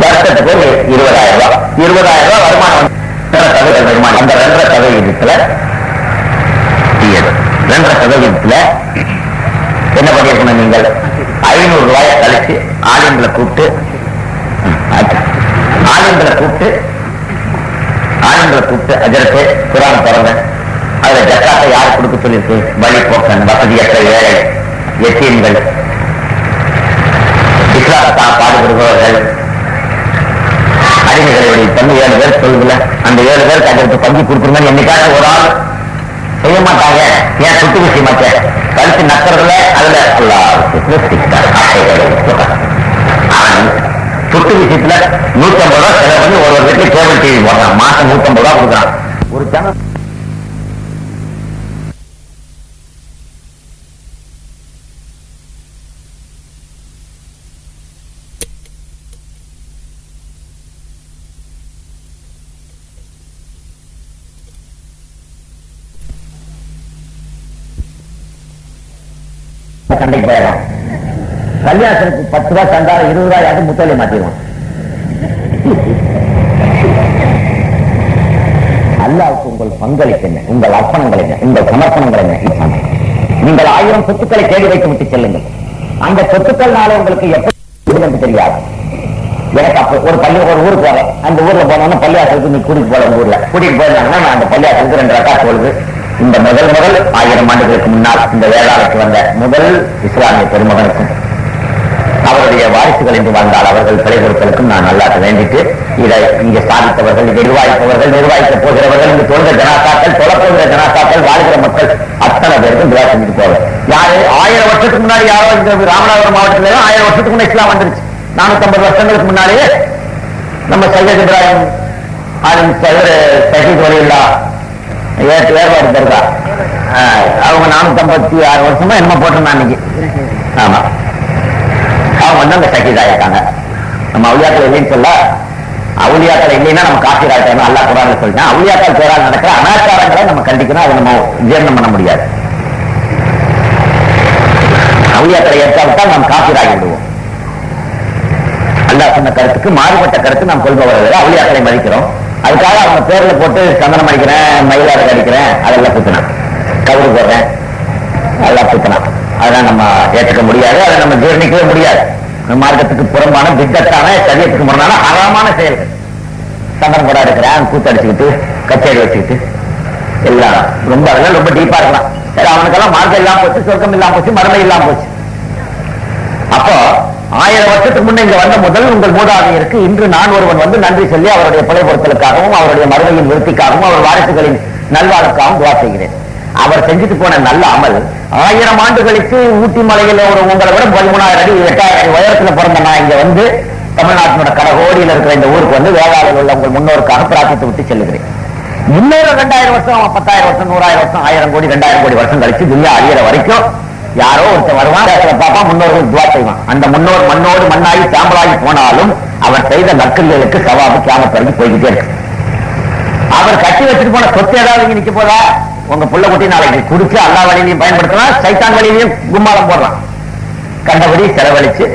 வருஷத்துக்கு 20,000 ரூபாய். 20,000 ரூபாய் வருமானம், 2% வருமானம். அந்த 2.5% 2% என்ன பண்ணிருக்கணும்? நீங்கள் 500 ரூபாயை கழிச்சு ஆலிம்களை கூப்பிட்டு அஜரத்து குரான் திறங்க. அதுல ஜக்காத்தை யார் கொடுக்க சொல்லியிருக்கு? வழிபோக்கன், வசதியற்ற ஏழை, எத்தீம்கள், இஸ்லாத்தான் பாடுபடுபவர்கள், அடிமைகளுடைய தண்ணி 7 பேர் சொல்லுங்கள. அந்த 7 பேருக்கு அதற்கு பங்கி கொடுத்துருங்க. என்னைக்காச்சும் ஒரு ஆள் செய்ய மாட்டாங்க. ஏன் சுட்டு விஷயமாச்ச கழிச்சு நக்கிறதுல அதுல சுட்டு விஷயத்துல 150 ரூபாய் செலவு பண்ணி ஒரு வீட்டுக்கு கேபிள் டிவி போடுறான். மாசம் 150 ரூபாய் கொடுக்குறான். ஒரு சேனல் சண்டைக்கு போயிடும். கல்யாணத்துக்கு 10 ரூபாய் சண்டா 20 ரூபாய் முத்தலை மாத்திடுவான். அல்லாவுக்கு உங்கள் பங்களிப்பு என்ன? உங்கள் அர்ப்பணங்கள் என்ன? உங்கள் சமர்ப்பணங்கள் என்ன? நீங்கள் 1000 சொத்துக்களை தேடி வைத்து விட்டு செல்லுங்கள். அந்த சொத்துக்கள்னால உங்களுக்கு எப்படி தெரியாது. எனக்கு அப்ப ஒரு ஊருக்கு போறேன். அந்த ஊர்ல போனோம்னா பள்ளியாசலுக்கு நீ கூட்டிட்டு போற ஊர்ல கூட்டிட்டு போயிருந்தாங்கன்னா நான் அந்த பள்ளியாசலுக்கு 2 ரக்கா தொழுது இந்த முதல் 1000 ஆண்டுகளுக்கு முன்னால் இந்த வேளாளுக்கு வந்த முதல் இஸ்லாமிய பெருமகனுக்கும் அவருடைய வாரிசுகள் என்று வாழ்ந்தால் அவர்கள் பிழை பொருட்களுக்கும் நான் நல்லா வேண்டிட்டு இதை இங்கே சாதித்தவர்கள், நிர்வாகிப்பவர்கள், நிர்வாகிக்க போகிறவர்கள், இங்கு தொழுகிற ஜனாசாக்கள், தொழப்போகிற ஜனாசாக்கள், வாழ்கிற மக்கள் அத்தனை பேருக்கும் துவா செஞ்சுட்டு போவேன். யாரு 1000 வருஷத்துக்கு முன்னாடி யாரோ இந்த ராமநாதபுரம் மாவட்டத்தில் 1000 வருஷத்துக்கு முன்னாடி இஸ்லாம் வந்துருச்சு. 450 வருஷங்களுக்கு முன்னாலேயே நம்ம சையத் இப்ராஹிம் சஹீத் வலியுல்லா வேறுபாடு தருதா அவங்க 456 வருஷமா என்னமோ போட்டிருந்தாங்க இன்னைக்கு. ஆமா, அவங்க வந்து அந்த சஹீத் ஆயிருக்காங்க. நம்ம அவுலியாக்கள் இல்லைன்னு சொல்ல, அவுலியாக்கள் இல்லைன்னா நம்ம காஃபீர் ஆயிட்டோம். அல்லா குர்ஆன்ல சொல்லிட்டேன். அவுலியாக்கள் பேரால் நடக்கிற அனாச்சாரங்களை நம்ம கண்டிக்கணும். அதை நம்ம ஜீரணம் பண்ண முடியாது. அவுலியாக்களை ஏற்காவிட்டால் நாம் காஃபீர் ஆகி விடுவோம். அல்லாஹ் சொன்ன கருத்துக்கு மாறுபட்ட கருத்து நாம் கொள்பவர்கள் அவுலியாக்களை மதிக்கிறோம். அதுக்காக அவங்க பேர்ல போட்டு சந்தனம் அடிக்கிறேன், மயிலாறு அடிக்கிறேன், அதெல்லாம் குத்தினா கவுரு போடுறேன், அதெல்லாம் குத்தினா அதெல்லாம் நம்ம ஏற்றுக்க முடியாது. அதை நம்ம ஜீர்ணிக்கவே முடியாது. மார்க்கத்துக்கு புறம்பான பித்தத்தான சரியத்துக்கு முரணான அறமான செயல்கள். சந்தனம் கூட எடுக்கிறேன், கூத்தடிச்சுக்கிட்டு கச்சேரி வச்சுக்கிட்டு எல்லாம் ரொம்ப அதெல்லாம் ரொம்ப டீப்பா இருக்கலாம். சரி, அவனுக்கெல்லாம் மார்க்கம் இல்லாம போச்சு, சொர்க்கம் இல்லாம போச்சு, மரணம் இல்லாம போச்சு. அப்போ 1000 வருஷத்துக்கு முன்னே இங்க வந்த முதல் உங்கள் மூதாதையருக்கு இன்று நான் ஒருவன் வந்து நன்றி சொல்லி அவருடைய பிழை பொருட்களுக்காகவும் அவருடைய மறுமையின் விருத்திக்காகவும் அவர் வாரிசுகளின் நல்வாழ்வுக்காகவும் துவா செய்கிறேன். அவர் செஞ்சுட்டு போன நல்ல அமல் 1000 ஆண்டுகளுக்கு ஊட்டி மலையில உங்களை விட 13,000 அடி 8,000 அடி உயரத்துல பிறந்த நான் இங்க வந்து தமிழ்நாட்டினோட கடகோடியில் இருக்கிற இந்த ஊருக்கு வந்து வேளாளில் உள்ள உங்கள் முன்னோருக்காக பிரார்த்தித்து விட்டு செல்லுகிறேன். இன்னொரு 2000 வருஷம், 10,000 வருஷம், 100,000 வருஷம், 1000 கோடி 2000 கோடி வருஷம் கழிச்சு துன்யா அழியிற வரைக்கும் யாரோ ஒருத்தர் வருவான், பாப்பா முன்னோர்கள் துவா செய்வான். அந்த முன்னோர் மண்ணோடு மண்ணாகி சாம்பலாகி போனாலும் அவர் செய்த நற்கல்களுக்கு சவாபு கியாமத் வரைக்கும் போய்கிட்டே இருக்கு. அவர் கட்டி வச்சுட்டு போன சொத்து ஏதாவது இங்க நிக்க போதா? உங்க புள்ள குட்டி நாளைக்கு குடிச்சு அல்லா வழியிலையும் பயன்படுத்தலாம், சைத்தான் வழியிலையும் கும்மாளம் போடலாம். கண்டபடி செலவழிச்சு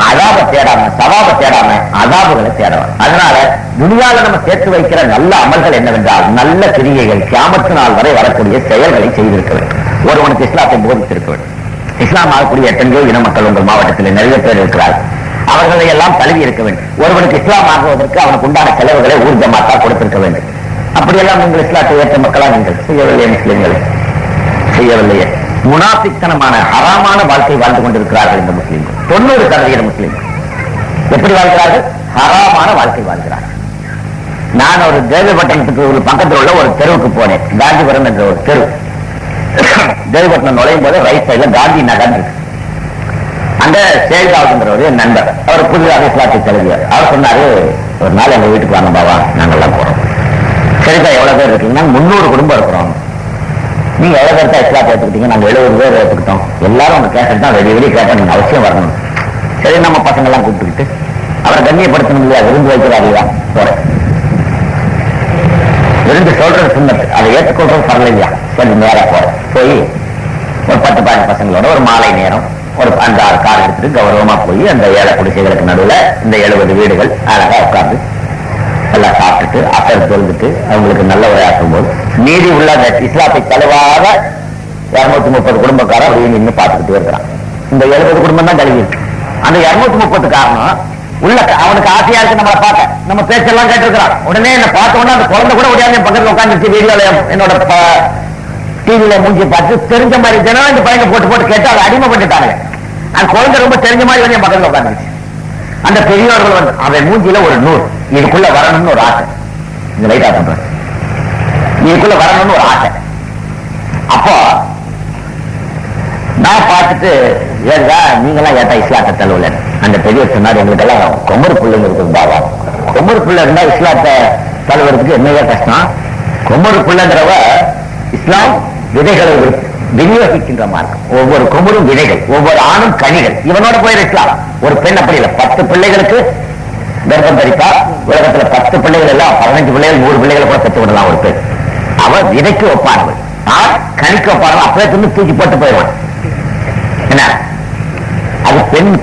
அதாப தேடாம, சவாப தேடாம அதாபுகளை தேடலாம். அதனால துனியால நம்ம சேர்த்து வைக்கிற நல்ல அமல்கள் என்னவென்றால் நல்ல கிரியைகள், கியாமத்து நாள் வரை வரக்கூடிய செயல்களை செய்திருக்க வேண்டும். ஒருவனுக்கு இஸ்லாத்தை போதித்திருக்க வேண்டும். இஸ்லாம் ஆகக்கூடிய எத்தனையோ இன மக்கள் உங்கள் மாவட்டத்தில் நிறைய பேர் இருக்கிறார்கள். அவர்களை எல்லாம் தழுவி இருக்க வேண்டும். ஒருவனுக்கு இஸ்லாம் ஆகுவதற்கு அவனுக்கு உண்டான செலவுகளை ஊர்ஜமாத்தா கொடுத்திருக்க வேண்டும். அப்படியெல்லாம் நீங்கள் இஸ்லாத்தை ஏற்ற மக்களா நீங்கள் செய்யவில்லையே? முஸ்லிம்களை செய்யவில்லையே? முனாஃபிக்தனமான ஹராமான வாழ்க்கை வாழ்ந்து கொண்டிருக்கிறார்கள் இந்த முஸ்லிம்கள். 90% முஸ்லிம்கள் எப்படி வாழ்கிறார்கள்? ஹராமான வாழ்க்கை வாழ்கிறார்கள். நான் ஒரு தேவிப்பட்டினத்துக்கு ஒரு பக்கத்தில் உள்ள ஒரு தெருவுக்கு போனேன். காந்திபுரம் என்ற ஒரு தெரு. தேவிப்பட்டினம் நுழையும் போது ரைட் சைட்ல காந்தி நகர் இருக்கு. அந்த சேல்தாவுங்கிற என் நண்பர், அவர் புதிதாக இஸ்லாத்தை தழுவியார். அவர் சொன்னாரு, ஒரு நாள் எங்க வீட்டுக்கு வாங்க பாவா, நாங்கெல்லாம் போறோம். சரிதா, எவ்வளவு பேர் இருக்கீங்கன்னா 300 குடும்பம் இருக்கிறோம். நீங்க எவ்வளவு பேர் தான் இஸ்லாத்தை எடுத்துக்கிட்டீங்க? நாங்க 70 பேர் எடுத்துக்கிட்டோம். எல்லாரும் உங்க கேசட் தான் வெளியே கேட்டா நீங்க அவசியம் வரணும். சரி, நம்ம பசங்க எல்லாம் கூப்பிட்டுக்கிட்டு அவரை கண்ணியப்படுத்தணும் இல்லையா, விருந்து வைக்கிறாரு இல்லையா, போறேன். விருந்து சொல்றது சுண்ணத்து, அதை ஏற்றுக்கொள்றது பரவாயில்லையா. சரி, நேரம் போறேன். போய் ஒரு 10-15 பசங்களோட ஒரு மாலை நேரம் ஒரு 5-6 கார் எடுத்துட்டு கௌரவமா போய் அந்த 7 குடிசைகளுக்கு நடுவில் இந்த 70 வீடுகள் அழகா உட்கார்ந்து எல்லாம் சாப்பிட்டுட்டு அசர் தொழுந்துட்டு அவங்களுக்கு நல்ல உரையாற்றும் போது மீதி உள்ள இஸ்லாத்தை தழுவாத 230 குடும்பக்காரர் அப்படியே நின்று பார்த்துக்கிட்டே இருக்கிறான். இந்த 70 குடும்பம் தான் கழுவி இருக்கு. அந்த 230 காரணம் உள்ள அவனுக்கு ஆசையா இருக்கு நம்மளை பார்க்க, நம்ம பேச்செல்லாம் கேட்டிருக்கிறான். உடனே என்ன பார்த்த உடனே அந்த குழந்தை கூட உடனே பக்கத்தில் உட்காந்துச்சு வீடியோல என்னோட டிவியில மூஞ்சி பார்த்து தெரிஞ்ச மாதிரி தினம் இந்த பையனை போட்டு போட்டு கேட்டு அதை அடிமைப்பட்டுட்டாங்க. அந்த குழந்தை ரொம்ப தெரிஞ்ச மாதிரி வந்து என் பக்கத்தில் உட்காந்துச்சு. அந்த பெரியவர்கள் வந்து அவன் மூஞ்சில ஒரு 100 இதுக்குள்ள வரணும்னு ஒரு ஆசை. இந்த லைட்டா பண்றேன், இதுக்குள்ள வரணும்னு ஒரு ஆசை. அப்போ நான் பார்த்துட்டு ஏதா நீங்களாம் ஏட்டா இஸ்லாத்தை தழுவல. அந்த பெரியவர் சொன்னார், எங்களுக்கெல்லாம் கொமரு பிள்ளைங்க இருக்குது பாபா. கொமரு பிள்ளை இருந்தா இஸ்லாத்தை தழுவுறதுக்கு என்னையா கஷ்டம். கொமரு பிள்ளைங்கிறவ இஸ்லாம் விதைகளை விநியோகிக்கின்ற மார்க்கம். ஒவ்வொரு கொமரும் விதைகள், ஒவ்வொரு ஆணும் கனிகள். இவனோட போய் இஸ்லாம். ஒரு பெண் அப்படி இல்லை, 10 பிள்ளைகளுக்கு கர்ப்பம் தரிப்பா. உலகத்துல 10 பிள்ளைகள் எல்லாம் 15 பிள்ளைகள் 100 பிள்ளைகளை கூட பெற்று விடலாம் ஒரு பெண். அவன் விதைக்கு ஒப்பானவள், கணிக்கு ஒப்பானவள். அப்படியே தின்னு தூக்கி போட்டு போயிடுவான். என்ன அது?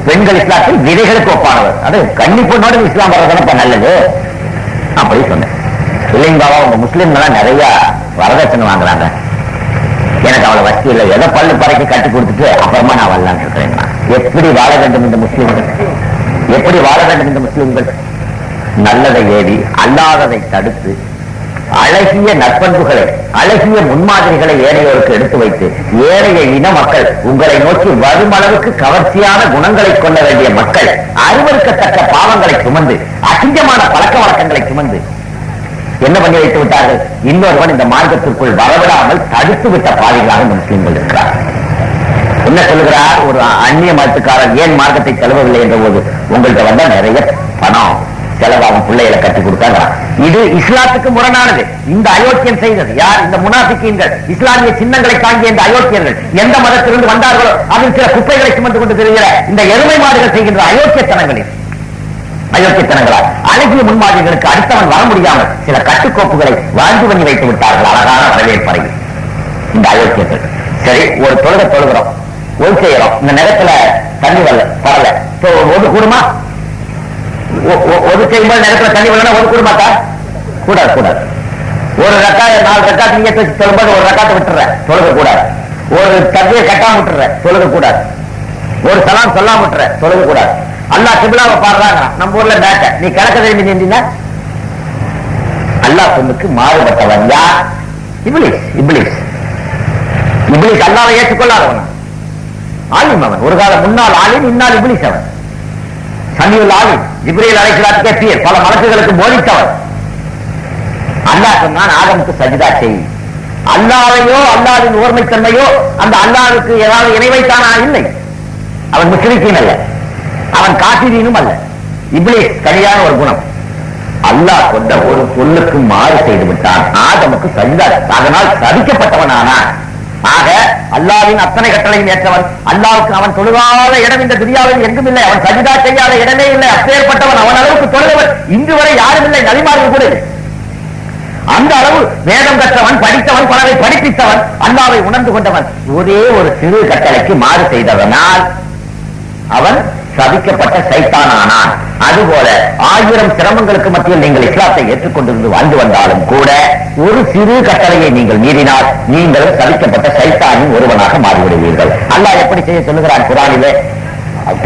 பெண்கள் இஸ்லாத்தில் விதைகளுக்கு ஒப்பானவர். அது கன்னி பொண்ணோட இஸ்லாம் வர்றதுன்னு நல்லது அப்படி சொன்னேன். இல்லைங்க பாபா, உங்க முஸ்லீம்கள் நிறைய வரதட்சணை வாங்குறாங்க. எனக்கு அவளை வசதி இல்லை, எதை பல்லு பறைக்கு கட்டி கொடுத்துட்டு அப்புறமா நான் வரலான்னு இருக்கிறேன். எப்படி வாழ வேண்டும் இந்த முஸ்லிம்கள்? எப்படி வாழ வேண்டும் இந்த முஸ்லிம்கள்? நல்லதை ஏவி அல்லாததை தடுத்து அழகிய நற்பண்புகளை, அழகிய முன்மாதிரிகளை ஏழையோருக்கு எடுத்து வைத்து ஏழைய இன மக்கள் உங்களை நோக்கி வரும் அளவுக்கு கவர்ச்சியான குணங்களை கொள்ள வேண்டிய மக்கள் அருவருக்கத்தக்க பாவங்களை சுமந்து, அசிங்கமான பழக்க வழக்கங்களை சுமந்து என்ன பண்ணி வைத்து விட்டார்கள்? இன்னொருவன் இந்த மார்க்கத்திற்குள் வரவிடாமல் தடுத்து விட்ட பாதைகளாக இந்த முஸ்லிம்கள் இருக்கிறார். என்ன சொல்லுகிறார்? ஒரு அந்நிய மதத்துக்காரர் ஏன் மார்க்கத்தை செலவவில்லை என்ற போது, உங்கள்கிட்ட வந்தா நிறைய பணம் செலவாகும், பிள்ளைகளை கட்டி கொடுத்தாங்க. இது இஸ்லாத்துக்கு முரணானது. இந்த அயோக்கியம் செய்தது யார்? இந்த முனாஃபிக்கீன்கள், இஸ்லாமிய சின்னங்களை தாங்கிய இந்த அயோக்கியர்கள். எந்த மதத்திலிருந்து வந்தார்களோ அதில் சில குப்பைகளை சுமந்து கொண்டு தெரிகிற இந்த எருமை மாடுகள் செய்கின்ற அயோக்கியத்தனங்களில் அயோக்கியத்தனங்களால் அழகிய முன்மாதிரிகளுக்கு அடுத்தவன் வர முடியாமல் சில கட்டுக்கோப்புகளை வாழ்ந்து பண்ணி வைத்து விட்டார்கள் அழகான வரவேற்பறையில் இந்த அயோக்கியர்கள். சரி, ஒரு தொழுகிறோம், ஒரு செய்யறோம், இந்த நேரத்துல தண்ணி வரல, ஒரு கூடுமா? ஒரு செய்யும்போது நேரத்துல தண்ணி வரலன்னா ஒரு கூடுமாட்டா? கூடாது, கூடாது. ஒரு ரக்கா 4 ரக்கா நீங்க சொல்லும்போது ஒரு ரக்காத்தை விட்டுற, தொழுக கூடாது. ஒரு தப்பியை கட்டாம விட்டுற, தொழுக கூடாது. ஒரு சலாம் சொல்லாம விட்டுற, தொழுக கூடாது. அல்லாஹ் கிபிலாவை பாடுறாங்க, நம்ம ஊர்ல பேட்ட நீ கிழக்க திரும்பி செஞ்சீங்க, அல்லாஹ் சொல்லுக்கு மாறுபட்டவன் யார்? இப்லீஸ். இப்லீஸ் இப்லீஸ் அல்லாஹ்வை ஏற்றுக்கொள்ளாதவன் ஆலிம். அவன் ஒரு காலம் முன்னாள் ஆலிம், இன்னால் இப்லீஸ். அவன் சமீப ஆலிம், ஜிப்ரீல் அலைஹிஸ்ஸலாத்துக்கே பியர், பல மலக்குகளுக்கு போதித்தவன். அல்லாஹ் சொன்னான், ஆதமுக்கு சஜிதா செய். அல்லாஹ்வையோ அல்லாஹ்வின் ஓர்மைத்தன்மையோ அந்த அல்லாஹ்வுக்கு ஏதாவது இணை வைத்தானா? இல்லை. அவன் முஸ்லிக்கீன் அல்ல, அவன் காபிரீனும் அல்ல. இப்லீஸ் சரியான ஒரு குணம். அல்லாஹ் கொண்ட ஒரு சொல்லுக்கு மாறு செய்து விட்டான், ஆதமுக்கு சஜிதா, அதனால் சபிக்கப்பட்டவனானான். ஆக அல்லாஹ்வின் அத்தனை கட்டளையும் ஏற்றவன், அல்லாஹ்வுக்கு அவன் தொழுகாத இடம் இந்த துனியாவில் எங்கும் இல்லை, அவன் சஜிதா செய்யாத இடமே இல்லை. அப்பேற்பட்டவன், அவன் அளவுக்கு தொழுதவன் இன்று வரை யாரும் இல்லை, நபிமார்கள் கூட. அந்த அளவு வேதம் கற்றவன், படித்தவன், பலரை படிப்பித்தவன், அல்லாஹ்வை உணர்ந்து கொண்டவன். ஒரே ஒரு சிறு கட்டளைக்கு மாறு செய்தவனால் அவன் சபிக்கப்பட்ட சைத்தானானான். அதுபோல 1000 சிரமங்களுக்கு மத்தியில் நீங்கள் இஸ்லாத்தை ஏற்றுக்கொண்டிருந்து வாழ்ந்து வந்தாலும் கூட ஒரு சிறு கட்டளையை நீங்கள் மீறினால் நீங்கள் சபிக்கப்பட்ட சைத்தானின் ஒருவனாக மாறிவிடுவீர்கள். அல்லாஹ் எப்படி செய்ய சொல்லுகிறான் குர்ஆனிலே?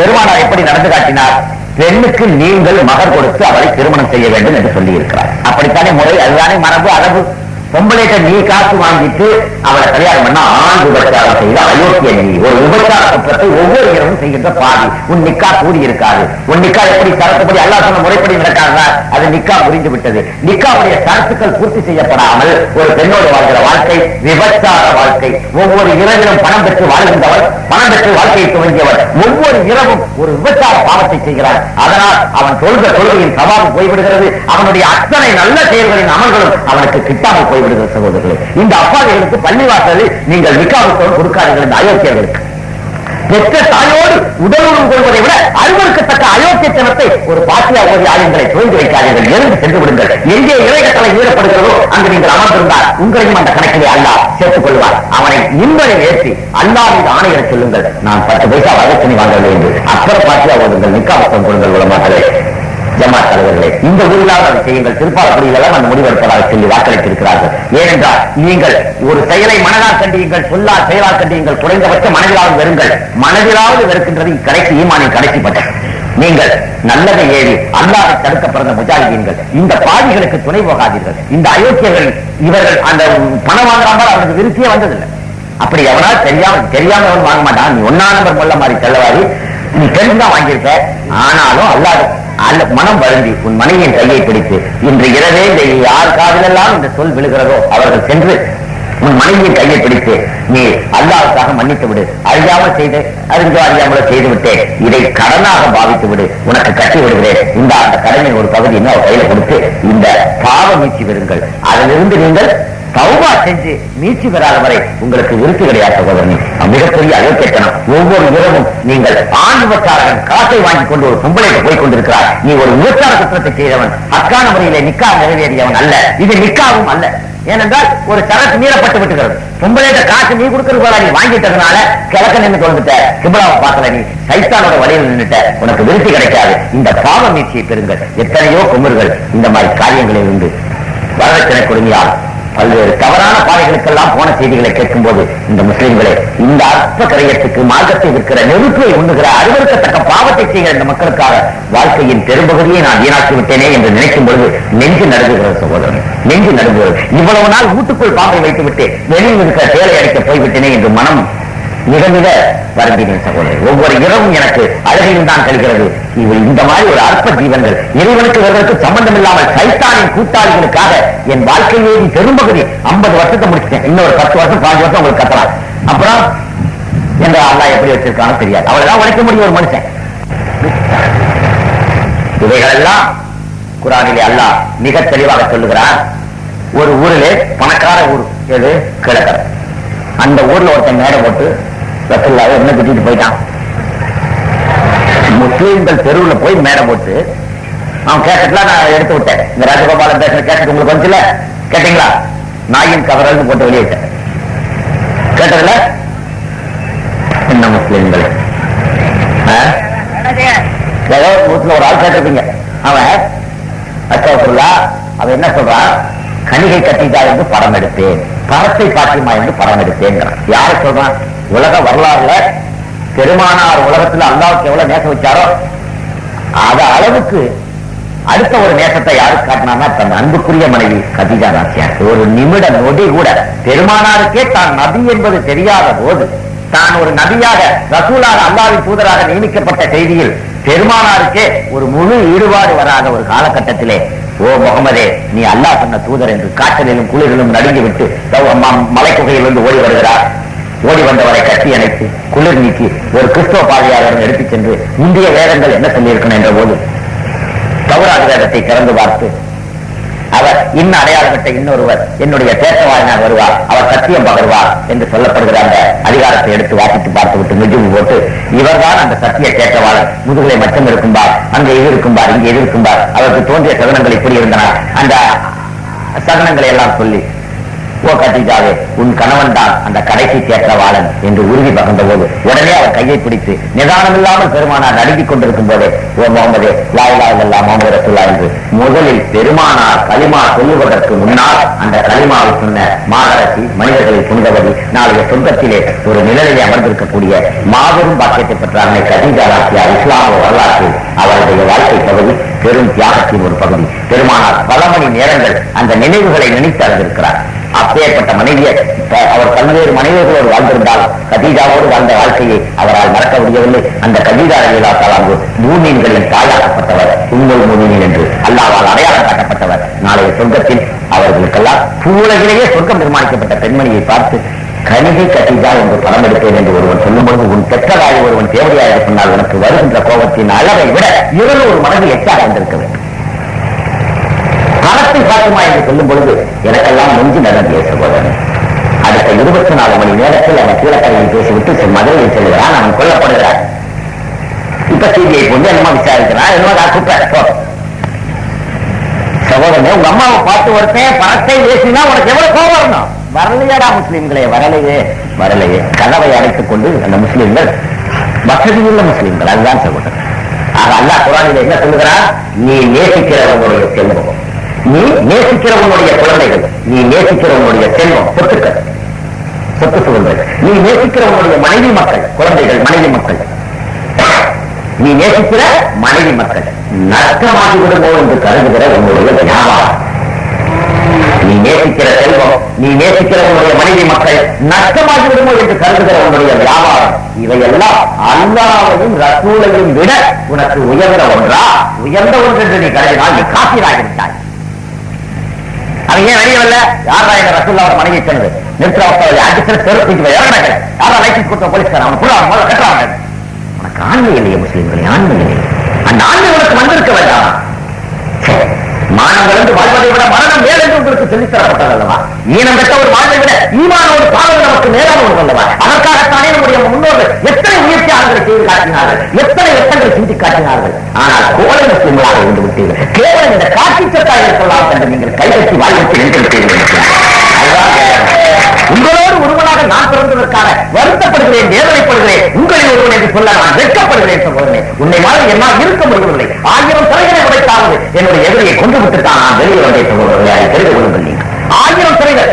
பெருமானார் எப்படி நடந்து காட்டினார்? பெண்ணுக்கு நீங்கள் மகர் கொடுத்து அவளை திருமணம் செய்ய வேண்டும் என்று சொல்லி இருக்கிறார். அப்படித்தானே முறை, அதுதானே மரபு, அளவு. பொம்பளைட்ட நீ காசு வாங்கிட்டு அவளை கல்யாணம் பண்ணா ஆண் விபச்சாரம் செய்த அயோக்கிய நீ. ஒரு விபச்சார குற்றத்தை ஒவ்வொரு இரவும் செய்கின்ற பாதி. உன் நிக்கா கூடி இருக்காது. உன் நிக்கா எப்படி சரத்துப்படி அல்லாஹ் சொன்ன முறைப்படி நடக்காதா? அது நிக்கா புரிந்து விட்டது. நிக்காவுடைய சரத்துக்கள் பூர்த்தி செய்யப்படாமல் ஒரு பெண்ணோடு வாழ்கிற வாழ்க்கை விபச்சார வாழ்க்கை. ஒவ்வொரு இரவிலும் பணம் பெற்று வாழ்கின்றவர், பணம் பெற்று வாழ்க்கையை துவங்கியவர் ஒவ்வொரு இரவும் ஒரு விபச்சார பாவத்தை செய்கிறார். அதனால் அவன் தொழுகையின் சவாபு போய்விடுகிறது. அவனுடைய அத்தனை நல்ல செயல்களின் அமல்களும் அவனுக்கு கிட்டாமல் போய்விடுகிறது. சகோதரர்களே, இந்த அப்பாவிகளுக்கு பள்ளிவாசலில் நீங்கள் நிக்காவுக்கு கொடுக்காதீர்கள். இந்த அயோக்கியர்களுக்கு பெற்ற தாயோடு உடலுறவு கொள்வதை விட அருவருக்கத்தக்க அயோக்கியத்தனத்தை ஒரு பாத்தியா ஓதி ஆயுதங்களை தோய்ந்து வைக்காதீர்கள். எழுந்து சென்று விடுங்கள். எங்கே இறைகட்டளை மீறப்படுகிறதோ அங்கு நீங்கள் அமர்ந்திருந்தால் உங்களையும் அந்த கணக்கிலே அல்லாஹ் சேர்த்துக் கொள்வார். அவனை இன்பனை ஏற்றி அல்லாஹ் மீது ஆணைகளை சொல்லுங்கள், நான் 10 பைசா வரதட்சணை வாங்கவில்லை என்று. அப்புறம் பாத்தியா ஓதுங்கள், நிக்காவசம் கொடுங்கள். உலமாக்களே, ஜமாத் தலைவர்களே, இந்த ஊரிலாக அதை செய்யுங்கள். திருப்பாலக்குடியிலெல்லாம் அந்த முடிவெடுப்பதாக சொல்லி வாக்களித்திருக்கிறார்கள். ஏனென்றால் நீங்கள் ஒரு செயலை மனதால் கண்டியுங்கள், சொல்லால் செயலால் கண்டியுங்கள், குறைந்தபட்ச மனதிலாவது வெறுங்கள். மனதிலாவது வெறுக்கின்றது கடைசி ஈமானின் கடைசி பட்டம். நீங்கள் நல்லதை ஏறி அல்லாஹ்வை தடுக்க பிறந்த முஜாஹிதீன்கள், இந்த பாவிகளுக்கு துணை போகாதீர்கள். இந்த அயோக்கியர்கள், இவர்கள் அந்த பணம் வாங்குறாங்க, அவருக்கு விருத்தியே வந்ததில்லை. அப்படி எவனால் தெரியாம அவன் வாங்க மாட்டான். நீ 1ஆம் நம்பர் கொள்ள மாதிரி செல்லவாதி, நீ தெரிஞ்சுதான் வாங்கியிருக்க. ஆனாலும் அல்லாஹ் மனம் வருந்தி உன் மனைவியின் கையை பிடித்து இன்று இரவே இந்த யார் காதிலெல்லாம் இந்த சொல் விழுகிறதோ அவர்கள் சென்று உன் மனைவியின் கையை பிடித்து நீ அல்லாஹ்வுக்காக மன்னித்து விடு, அறியாமல் செய்து அறிந்தோ அறியாமலோ செய்து விட்டேன், இதை கடனாக பாவித்து விடு, உனக்கு கட்டி விடுகிறேன், இந்த அந்த கடனின் ஒரு பகுதி இன்னும் கையில கொடுத்து இந்த பாவ மீட்சி பெறுங்கள். அதிலிருந்து நீங்கள் தௌபா செஞ்சு மீட்சி பெறாத வரை உங்களுக்கு விருத்தி கிடையாது சகோதரனே. மிகப்பெரிய அயோக்கியத்தனம். ஒவ்வொரு இரவும் நீங்கள் ஆண் விபச்சாரகன் காசை வாங்கி கொண்டு ஒரு பொம்பளைக்கு போய் கொண்டிருக்கிறார். நீ ஒரு விபச்சார குற்றத்தை செய்தவன், அக்கான முறையிலே நிக்கா நிறைவேறியவன் அல்ல. இது நிக்காவும் அல்ல. ஏனென்றால் ஒரு சரக்கு மீறப்பட்டு விட்டுகிறது. பொம்பளைட்ட காசு நீ கொடுக்கறது போல நீ வாங்கிட்டதுனால கிழக்க நின்று கொண்டுட்ட, கிபிலாவை பார்க்கல, நீ சைத்தானோட வழியில் நின்றுட்ட, உனக்கு விருத்தி கிடைக்காது. இந்த பாவ மீட்சியை பெறுங்கள். எத்தனையோ குமர்கள் இந்த மாதிரி காரியங்களில் இருந்து வரதட்சணை கொடுமையால் பல்வேறு தவறான பாதைகளுக்கெல்லாம் போன செய்திகளை கேட்கும் போது இந்த முஸ்லிம்களே இந்த அற்ப கரையத்துக்கு மார்க்கத்தை இருக்கிற நெருப்பை உண்ணுகிற அருவருக்கத்தக்க பாவத்தை செய்கிற இந்த மக்களுக்காக வாழ்க்கையின் பெரும்பகுதியை நான் வீணாக்கி விட்டேனே என்று நினைக்கும் பொழுது நெஞ்சு நடுங்குகிறது சகோதரன், நெஞ்சு நடுங்குகிறது. இவ்வளவு நாள் வீட்டுக்குள் பாம்பை வைத்து விட்டு வெளியில் இருக்கிற தேலை அடிக்க போய்விட்டேனே என்று மனம் மிக மிக வருந்தினேன் சகோதரி. ஒவ்வொரு இரவும் எனக்கு அழகையும் தான் கழிகிறது. இந்த மாதிரி ஒரு அற்ப ஜீவன்கள் இறைவனுக்கு வருவதற்கு சம்பந்தம் இல்லாமல் சைத்தானின் கூட்டாளிகளுக்காக என் வாழ்க்கையை பெரும்பகுதி 50 வருஷத்தை முடிச்சிட்டேன். இன்னொரு 10 வருஷம் 5 வருஷம் உங்களுக்கு கத்தலாம். அப்புறம் என்ற அல்லாஹ் எப்படி வச்சிருக்கான்னு தெரியாது. அவ்வளவுதான் உழைக்க முடியும் ஒரு மனுஷன். இவைகளெல்லாம் குர்ஆனிலே அல்லாஹ் மிக தெளிவாக சொல்லுகிறார். ஒரு ஊரிலே பணக்கார ஊர் எது கிழக்கரை. அந்த ஊர்ல ஒருத்தன் மேடை போட்டு ரசூலுல்லாஹ் என்ன திட்டிட்டு போயிட்டான். முஸ்லீம்கள் தெருவில் போய் மேடை போட்டு அவன் கேசட்லாம் நான் எடுத்து விட்டேன். இந்த ராஜகோபாலன் பேசுற கேசட் உங்களுக்கு வந்துச்சுல, கேட்டீங்களா? நாயின் கவரல் போட்டு வெளியிட்டேன். கேட்டதுல என்ன முஸ்லீம்கள் ஏதோ வீட்டுல ஒரு ஆள் கேட்டிருப்பீங்க. அவன் அஸ்தக்ஃபிருல்லாஹ் அவன் என்ன சொல்றான்? கணிகை கட்டிட்டா என்று படம் எடுத்தேன், பரத்தை பாத்திமா என்று படம் எடுத்தேன். யாரு சொல்றான்? உலக வரலாறுல பெருமானார் உலகத்துல அல்லாஹ்வுக்கு எவ்வளவு நேசம் வச்சாரோ அத அளவுக்கு அடுத்த ஒரு நேசத்தை யாருக்கு காட்டினார்னா தன் அன்புக்குரிய மனைவி கதீஜா நாச்சியார். ஒரு நிமிட நொடி கூட பெருமானாருக்கே தான் நபி என்பது தெரியாத போது, தான் ஒரு நபியாக ரசூலாக அல்லாஹ்வின் தூதராக நியமிக்கப்பட்ட செய்தியில் பெருமானாருக்கே ஒரு முழு ஈடுபாடு வராத ஒரு காலகட்டத்திலே, ஓ முகமதே நீ அல்லாஹ் சொன்ன தூதர் என்று காற்றலிலும் குளிரிலும் நடுங்கிவிட்டு மலைக்குகையிலிருந்து ஓடி வருகிறார். ஓடி வந்தவரை கட்டி அணைத்து குளிர் நீக்கி ஒரு கிறிஸ்தவ பாதையாளர் எடுத்துச் சென்று இந்திய வேதங்கள் என்ன சொல்லியிருக்கணும் என்ற போது தௌராத் வேதத்தை திறந்து பார்த்து அவர் இன்னும் அடையாளப்பட்ட இன்னொருவர் என்னுடைய தேசவாயினார் வருவார், அவர் சத்தியம் பகர்வார் என்று சொல்லப்படுகிற அந்த அதிகாரத்தை எடுத்து வாசித்து பார்த்து விட்டு மிஜுவு போட்டு இவர்தான் அந்த சத்திய தேற்றவாளர், முதுகலை மட்டும் இருக்கும்பார், அங்கே இது இருக்கும்பார், இங்கே இது இருக்கும்பார், அவருக்கு தோன்றிய சகனங்கள் இப்படி இருந்தன, அந்த சகனங்களை எல்லாம் சொல்லி ஓ கதீஜாவே உன் கணவன் தான் அந்த கடைசி தேற்றவாளன் என்று உறுதி பகர்ந்த போது உடனே அவர் கையை பிடித்து நிதானம் இல்லாமல் பெருமானார் நடுங்கிக் கொண்டிருக்கும் போதே ஓ முகமதே லா இலாஹா இல்லல்லாஹ் முஹம்மது ரசூலுல்லாஹ் என்று முதலில் பெருமானார் கலிமா சொல்லுவதற்கு முன்னால் அந்த கலிமாவை சொன்ன மாதரசி மனிதர்களை புனிதவதி நாளைய சொந்தத்திலே ஒரு நிழலிலே அமர்ந்திருக்கக்கூடிய மாபெரும் பாக்கியத்தை பெற்ற அன்னை கதீஜா நாச்சியார் இஸ்லாமிய வரலாற்றில் அவருடைய வாழ்க்கை பகுதி பெரும் தியாகத்தின் ஒரு பகுதி. பெருமானார் பல மணி நேரங்கள் அந்த நினைவுகளை நினைத்து அறிந்திருக்கிறார். அப்பேற்பட்ட மனைவியை அவர் பல்வேறு மனைவிகளோடு வாழ்ந்திருந்தால் கதீஜாவோடு வாழ்ந்த வாழ்க்கையை அவரால் மறக்க முடியவில்லை. அந்த கதீஜா ரலியல்லாஹு தஆலா மூமின்களின் தாயாக்கப்பட்டவர், உம்முல் மூமினீன் என்று அல்லாஹ்வால் அடையாளம் காட்டப்பட்டவர். நாளைய சொர்க்கத்தில் அவர்களுக்கெல்லாம் பூவுலகிலேயே சொர்க்கம் நிர்மாணிக்கப்பட்ட பெண்மணியை பார்த்து கணிகை கதீஜா என்று படம் எடுத்தேன் என்று ஒருவன் சொல்லும்போது உன் பெற்றதாய் ஒருவன் தேவையாக சொன்னால் உனக்கு வருகின்ற கோபத்தின் அளவை விட 200 மடங்கு எச்சாக இருந்திருக்க வேண்டும். பணத்தை பாத்துமா என்று சொல்லும் பொழுது எனக்கெல்லாம் நெஞ்சு நடந்திய சகோதரன். அடுத்த 24 மணி நேரத்தில் அவன் கீழக்கரையில் பேசிவிட்டு மதுரையில் செல்கிறான். அவன் கொல்லப்படுகிறான். இப்ப சிபிஐ கொண்டு என்னமா விசாரிக்கிறான், என்னமா கூப்பிட்ட சகோதரனே உங்க அம்மாவை பார்த்து ஒருத்தன் பணத்தை பேசினா உனக்கு எவ்வளவு கோபம் வரணும்? வரலையாடா முஸ்லீம்களே, வரலையே வரலையே. கதவை அடைத்துக் கொண்டு அந்த முஸ்லீம்கள் வசதியுள்ள முஸ்லீம்கள், அதுதான் சகோதரன். ஆக அல்லாஹ் குர்ஆனிலே என்ன சொல்லுகிறார்? நீ நேசிக்கிறவனுடைய செல்வம், நீ நேசிக்கிறவனுடைய குழந்தைகள், நீ நேசிக்கிறவனுடைய செல்வம், சொத்துக்கள், சொத்து சுகங்கள், நீ நேசிக்கிறவனுடைய மனைவி மக்கள், குழந்தைகள், மனைவி மக்கள், நீ நேசிக்கிற மனைவி மக்கள் நஷ்டமாகி விடுமோ என்று கருதுகிற உன்னுடைய வியாபாரம், நீ நேசிக்கிற செல்வம், நீ நேசிக்கிற உன்னுடைய மனைவி மக்கள் நஷ்டமாகி விடுமோ என்று கருதுகிற உன்னுடைய வியாபாரம், இவையெல்லாம் அல்லாஹ்வையும் ரசூலையும் விட உனக்கு உயர்ந்த ஒன்றா? உயர்ந்த ஒன்று என்று நீ கருதினால் நீ காப்பீராகிவிட்டாய். அவன் ஏன் வெளியே வரல? யாரா எங்க ரசூலுல்லாஹ் மனைவி சொன்னது? நிறுத்தவர்கள் அடிச்சு செருப்பிட்டு இறங்கடக்க யாரா லைசன்ஸ் கொடுத்த போலீஸ்காரன் அவன் புள்ள முதல்ல கட்டுறாங்க. உனக்கு ஆண்மை இல்லையே முஸ்லீம்களே, ஆண்மை இல்லையே. அந்த ஆண்மை உனக்கு வந்திருக்க வேண்டாம். மானம் கலந்து வாழ்வதை விட மரணம் மேல் என்று உங்களுக்கு சொல்லித்தரப்பட்டது அல்லவா? ஈனம் பெற்ற ஒரு வாழ்வை விட ஈமானோடு பாவம் நமக்கு மேலான ஒன்று அல்லவா? அதற்காகத்தானே நம்முடைய முன்னோர்கள் எத்தனை முயற்சியாளர்களை செய்து காட்டினார்கள், எத்தனை வெட்டங்களை செஞ்சு காட்டினார்கள். ஆனால் கோலை முஸ்லிம்களாக இருந்து விட்டீர்கள். கேவலம் இந்த காட்சி சட்டாக சொல்லலாம் என்று நீங்கள் கைகட்டி வாழ்வித்து நின்று உங்களோடு ஒருவனாக நான் பிறந்ததற்காக வருத்தப்படுகிறேன், வேதனைப்படுகிறேன். உங்களில் ஒருவன் என்று சொல்ல நான் வெட்கப்படுகிறேன். சகோதரனே, உன்னை மாதிரி என்னால் இருக்க முடியவில்லை. 1000 சிறைகளை உடைத்தாவது என்னுடைய எதிரியை கொண்டு விட்டுத்தான் நான் வெளியே வந்தே. சகோதரர்களை அதை தெரிந்து கொள்ளுங்கள். நீங்கள் 1000 சிறைகள்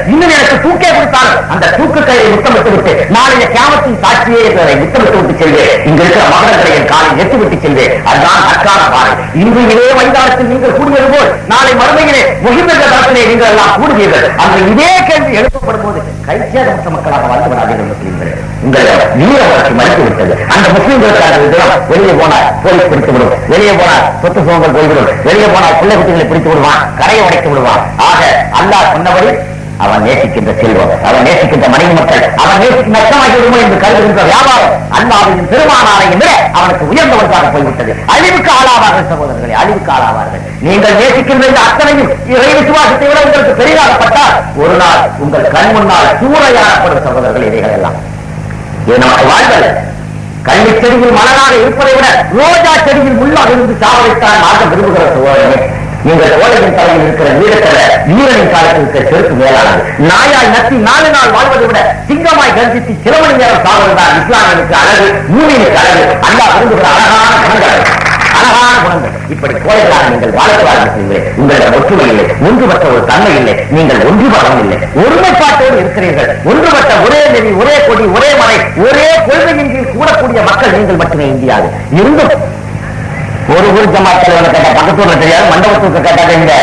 முத்தமிட்டால் அந்த தூக்கு கயிறை முத்தமிட்டு விட்டு நாளைய கியாமத்தின் சாட்சியே முத்தமிட்டு விட்டு செல்வேன். இங்க இருக்கிற மகன்களை என் காலை எட்டு விட்டு செல்வேன். அதுதான் அக்கான பாறை. இன்று இதே மைதானத்தில் நீங்கள் கூடியது போல் நாளை மறுமையிலே முகிழ்ந்த தளத்திலே நீங்கள் எல்லாம் கூடுவீர்கள். அந்த இதே கேள்வி எழுப்பப்படும் போது கைச்சேதமற்ற மக்களாக வாழ்ந்து விடாதீர்கள் முஸ்லீம்கள். உங்களை வீர வளர்ச்சி மறுத்து விட்டது. அந்த முஸ்லீம்களுக்கான தினம் வெளியே போனால் போலீஸ் பிடித்து விடும், வெளியே போனால் சொத்து சுகங்கள் போய்விடும், வெளியே போனால் பிள்ளை குட்டிகளை பிடித்து விடுவான், கரையை உடைத்து விடுவான். ஆக அல்லாஹ் சொன்னபடி அவன் நேசிக்கின்ற செல்வம், அவன் நேசிக்கின்ற மனைவி மக்கள், அவன் நேசிக்கும் நஷ்டமாகி விடுமோ என்று கருதுகின்ற வியாபாரம் அல்லாஹ்வின் பெருமானாரையும் விட அவனுக்கு உயர்ந்தவர்களாக போய்விட்டது. அழிவுக்கு ஆளாவார்கள் சகோதரர்களே, அழிவுக்கு ஆளாவார்கள். நீங்கள் நேசிக்கின்ற இந்த அத்தனையும் இறை விசுவாசத்தை விட உங்களுக்கு பெரிதாகப்பட்டால் ஒரு நாள் உங்கள் கண் முன்னால் சூறையாடப்படும் சகோதரர்கள். இவைகள் எல்லாம் இது நமக்கு வாழ்வல்ல. கல்வி செடியில் மலராக இருப்பதை விட ரோஜா செடியில் முள்ளாக இருந்து சாவதைத்தான் மாற்ற விரும்புகிற சகோதரனே. நீங்கள் ஓலையின் தலையில் இருக்கிற வீரத்தல வீரனின் காலத்தில் இருக்கிற செருக்கு மேலானது. நாயாய் நத்தி 4 நாள் வாழ்வதை விட சிங்கமாய் கர்ஜித்து சில மணி நேரம் சாவதுதான் இஸ்லாமியனுக்கு அழகு, மூமினுக்கு அழகு. அல்லாஹ் விரும்புகிற அழகான குணங்கள், அழகான குணங்கள். இப்படி கோயிலாக நீங்கள் வாழ்க்கை உங்களிடம் ஒற்றுமை இல்லை, ஒன்றுபட்ட ஒரு தன்மை இல்லை, நீங்கள் ஒன்றுபடவும் இல்லை, ஒருமைப்பாட்டோடு இருக்கிறீர்கள். ஒன்றுபட்ட ஒரே நெறி, ஒரே கொடி, ஒரே மலை, ஒரே கொள்கையின் கீழ் கூடக்கூடிய மக்கள் நீங்கள் மட்டுமே இந்தியாவில் இருந்தும் ஒரு ஊர் ஜமாத் தலைவனை கேட்டா பக்கத்தூர்ல தெரியாது, மண்டபத்துக்கு கேட்டாக்க இந்த